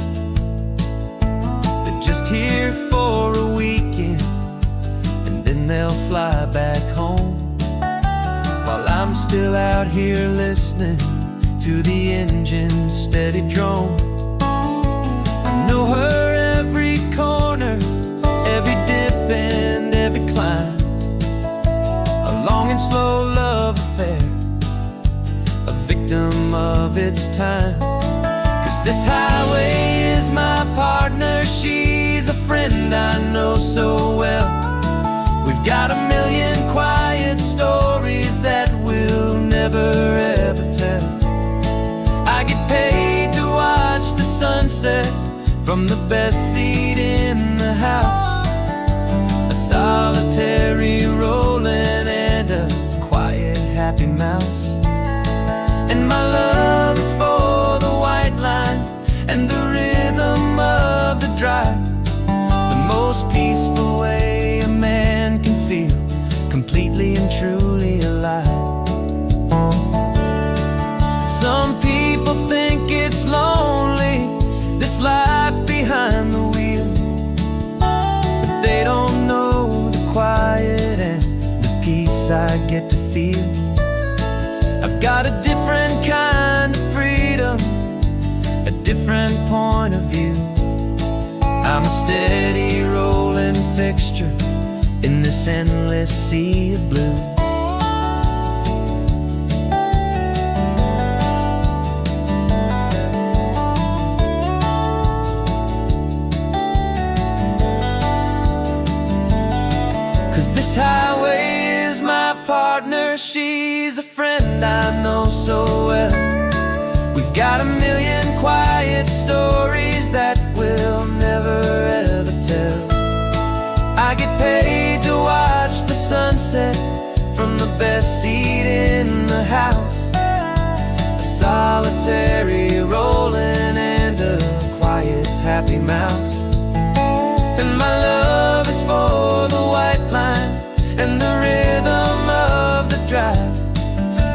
[SPEAKER 3] They're just here for a weekend, and then they'll fly back home, while I'm still out here listening to the engine's steady drone. I know her every corner, every dip and every climb, a long and slow love affair, a victim of its time. 'Cause this highway is my partner, she's a friend I know so well. We've got a million quiet stories that we'll never ever tell. I get paid to watch the sunset from the best seat in the house, a solitary rolling and a quiet happy mouse. And my love is for the white line and the rhythm of the drive, the most peaceful way a man can feel completely and truly alive. Some people think it's lonely, this life behind the wheel, but they don't know the quiet and the peace I get to feel. I've got a different kind of freedom, a different point of view. I'm a steady rolling fixture in this endless sea of blue. 'Cause this highway is my partner, she's a friend I know so well. We've got a million quiet stories that we'll never ever tell. I get paid to watch the sunset from the best seat in the house, a solitary rolling and a quiet happy mouse. And my love is for the white line and the rhythm of the drive,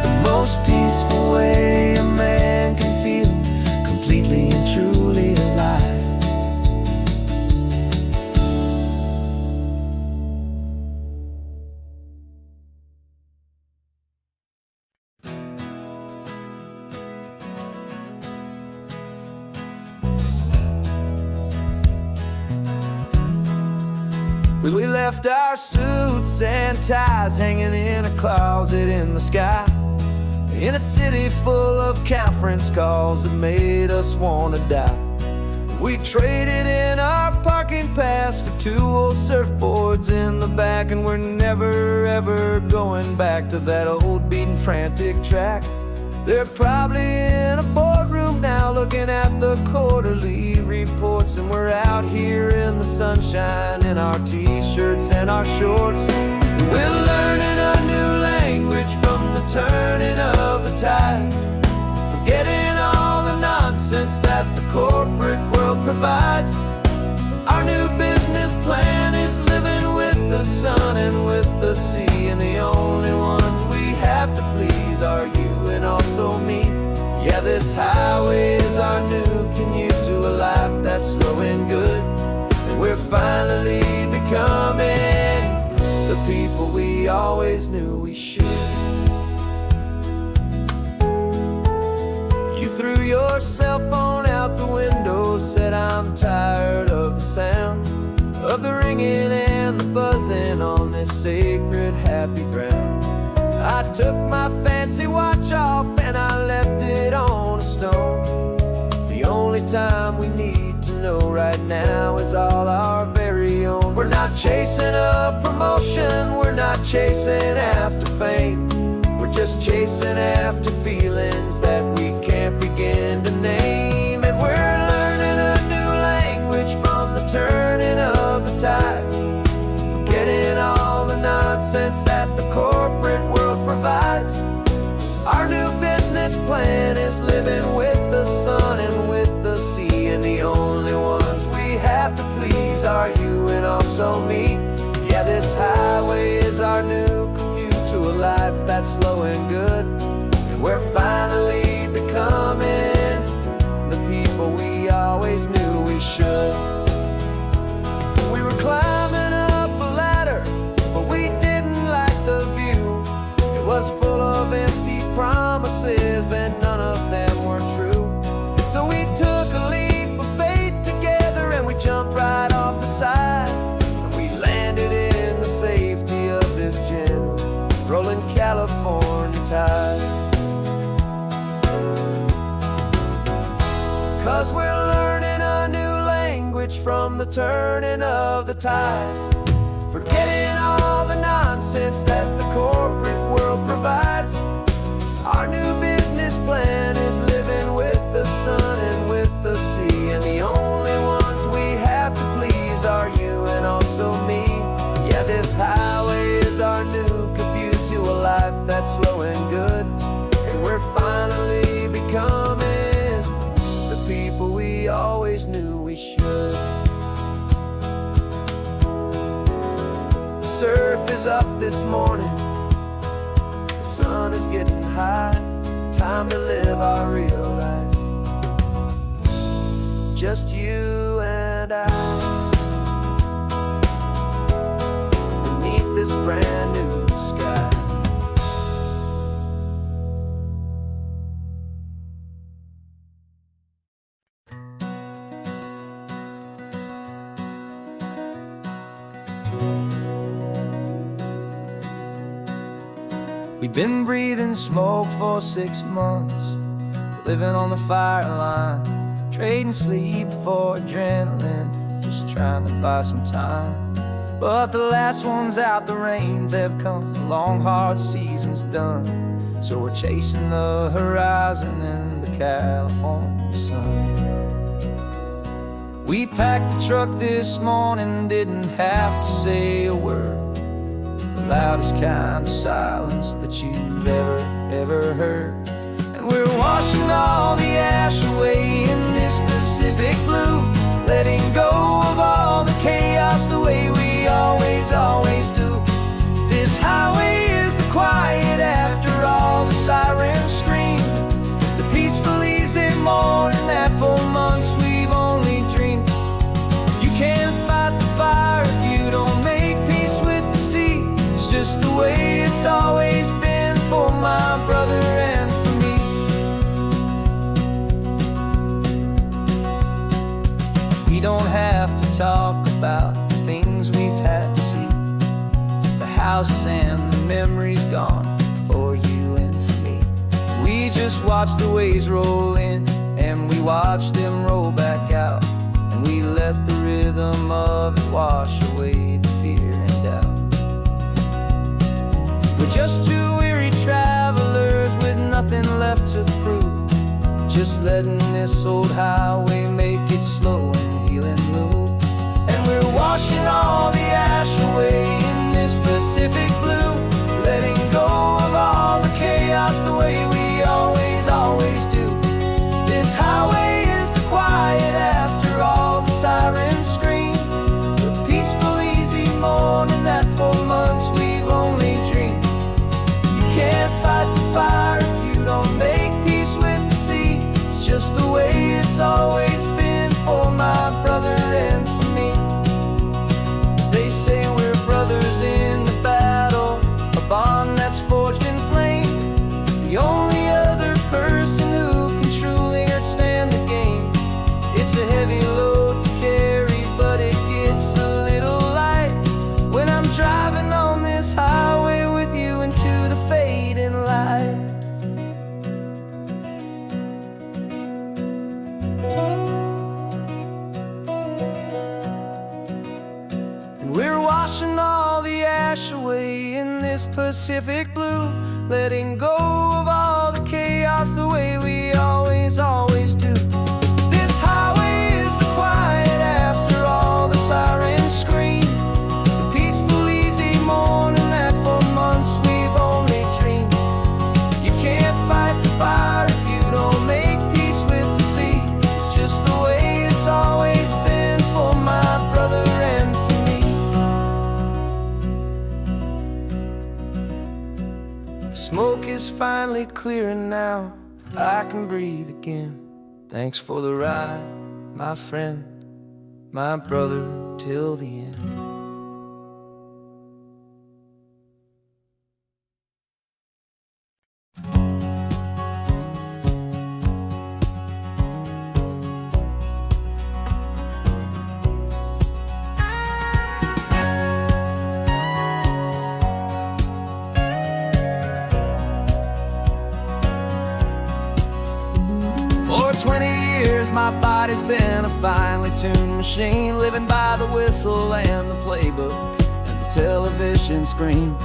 [SPEAKER 3] the most peaceful way a man can feel completely and truly alive. We left our suits and ties hanging in a closet in the sky, in a city full of conference calls that made us wanna die. We traded in our parking pass for 2 old surfboards in the back, and we're never ever going back to that old beaten frantic track. They're probably in a boardroom now looking at the quarterly reports, and we're out here in the sunshine in our t-shirts and our shorts. We're learning a new language from the turning of the tides, forgetting all the nonsense that the corporate world provides. Our new business plan is living with the sun and with the sea, and the only ones we have to please are you and also me. Yeah, this highway is our new commute to a life that's slow and good, and we're finally becoming the people we always knew we should. You threw your cell phone out the window, said I'm tired of the sound of the ringing and the buzzing on this sacred happy ground. I took my fancy watch off and I left it on a stone. The only time we need to know right now is all our very own. We're not chasing a promotion, we're not chasing after fame, we're just chasing after feelings that we can't begin to name. And we're learning a new language from the turning of the tides, forgetting all the nonsense that the corporate world provides. Our new business plan is living with the sun and with the sea, and the only ones we have to please are you and also
[SPEAKER 1] also me. Yeah, this highway is our new commute to a life that's slow and good. And we're finally becoming the people we always knew we should. We were climbing up a ladder, but we didn't like the view. It was full of empty promises and none of them were true. So we took a leap of faith together and we jumped right off the side. And we landed in the safety of this gentle rolling California tide. 'Cause we're learning a new language from the turning of the tides, forgetting all the nonsense that the corporate world provides. Our new business plan is living with the sun and with the sea, and the only ones we have to please are you and also me. Yeah, this highway is our new commute to a life that's slow and good. And we're finally becoming the people we always knew we should. The surf is up this morning, the sun is getting high. Time to live our real life, just you and I, beneath this brand new sky. We've been breathing smoke for 6 months, living on the fire line, trading sleep for adrenaline, just trying to buy some time. But the last one's out, the rains have come, the long hard season's done. So we're chasing the horizon in the California sun. We packed the truck this morning, didn't have to say a word. The loudest kind of silence that you've ever heard. And we're washing all the ash away in this Pacific blue, letting go of all the chaos the way we always do. This highway is the quiet after all the sirens scream, the peaceful easy morning that for months we've only dreamed. You can't fight the fire if you don't make peace with the sea. It's just the way it's always been for my brother and for me. We don't have to talk about the things we've had to see, the houses and the memories gone for you and for me. We just watch the waves roll in and we watch them roll back out, and we let the rhythm of it wash away the fear and doubt. We're just two weary travelers with nothing left to prove, just letting this old highway make it slow and healing move. And we're washing all the ash away in this Pacific blue, letting go of all the chaos the way we always do. This highway is the quiet after all the sirens scream, the peaceful easy morning that for months we've only dreamed. You can't fight the fire if you don't make peace with the sea. It's just the way it's always been for my brother and for me. They say we're brothers in the battle, a bond that's forged in flame. The only other person who can truly understand the game. It's a heavy load to carry, but it gets a little light when I'm driving on this highway with you into the fading light. We're washing all the ash away in this Pacific blue, letting go of all the chaos the way we always do. This highway is the quiet after all the sirens scream, the peaceful easy morning that for months we've only dreamed. You can't fight the fire if you don't make peace with the sea. It's just the way it's always been for my brother and for me.
[SPEAKER 3] smoke is finally clearing now. I can breathe again. Thanks for the ride, my friend, my brother till the end.
[SPEAKER 4] For 20 years my body's been a finely tuned machine, living by the whistle and the playbook and the television screen.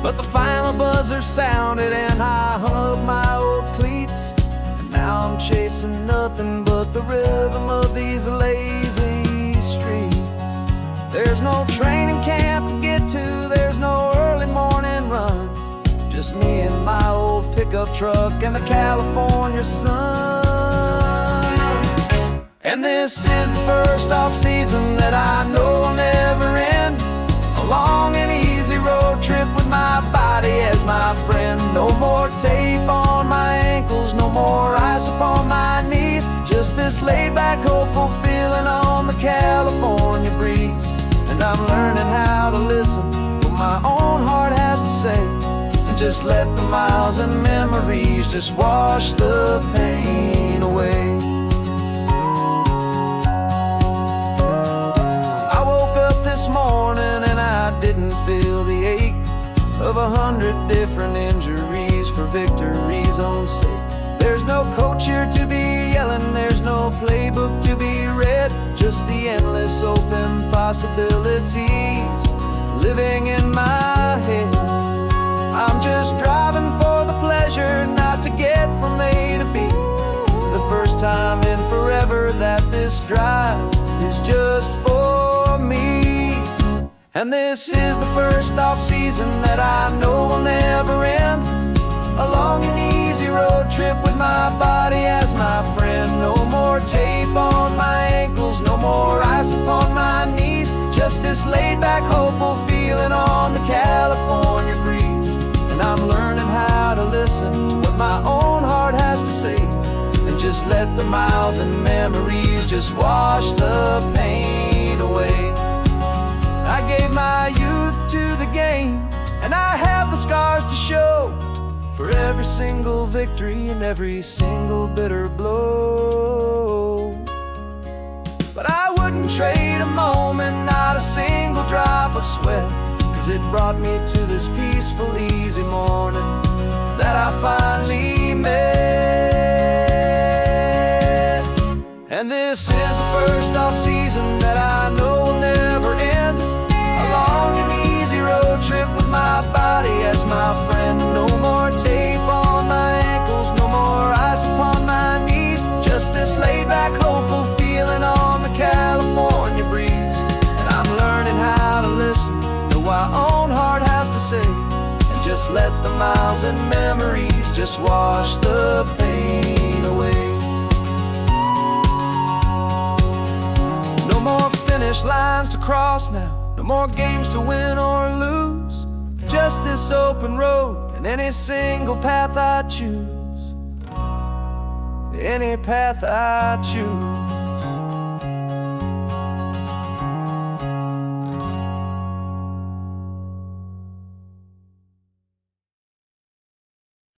[SPEAKER 4] But the final buzzer sounded and I hung up my old cleats, and now I'm chasing nothing but the rhythm of these lazy streets. There's no training camp to get to, there's no early morning run, just me and my old pickup truck and the California sun. And this is the first off-season that I know will never end, a long and easy road trip with my body as my friend. No more tape on my ankles, no more ice upon my knees, just this laid-back, hopeful feeling on the California breeze. And I'm learning how to listen to what my own heart has to say, and just let the miles and memories just wash the pain away. This morning and I didn't feel the ache of 100 different injuries for victory's own sake. There's no coach here to be yelling, there's no playbook to be read, just the endless open possibilities living in my head. I'm just driving for the pleasure, not to get from A to B. The first time in forever that this drive is just for me. And this is the first off-season that I know will never end, a long and easy road trip with my body as my friend. No more tape on my ankles, no more ice upon my knees, just this laid-back, hopeful feeling on the California breeze. And I'm learning how to listen to what my own heart has to say, and just let the miles and memories just wash the pain away. I gave my youth to the game, and I have the scars to show for every single victory and every single bitter blow. But I wouldn't trade a moment, not a single drop of sweat, 'cause it brought me to this peaceful, easy morning that I finally met. And this is the first off-season that I know will never end, a long and easy road trip with my body as my friend. No more tape on my ankles, no more ice upon my knees, just this laid-back, hopeful feeling on the California breeze. And I'm learning how to listen to what my own heart has to say, and just let the miles and memories just wash the pain away. No more finish lines to cross now, no more games to win or lose, just this open road and any single path I choose, any path I choose.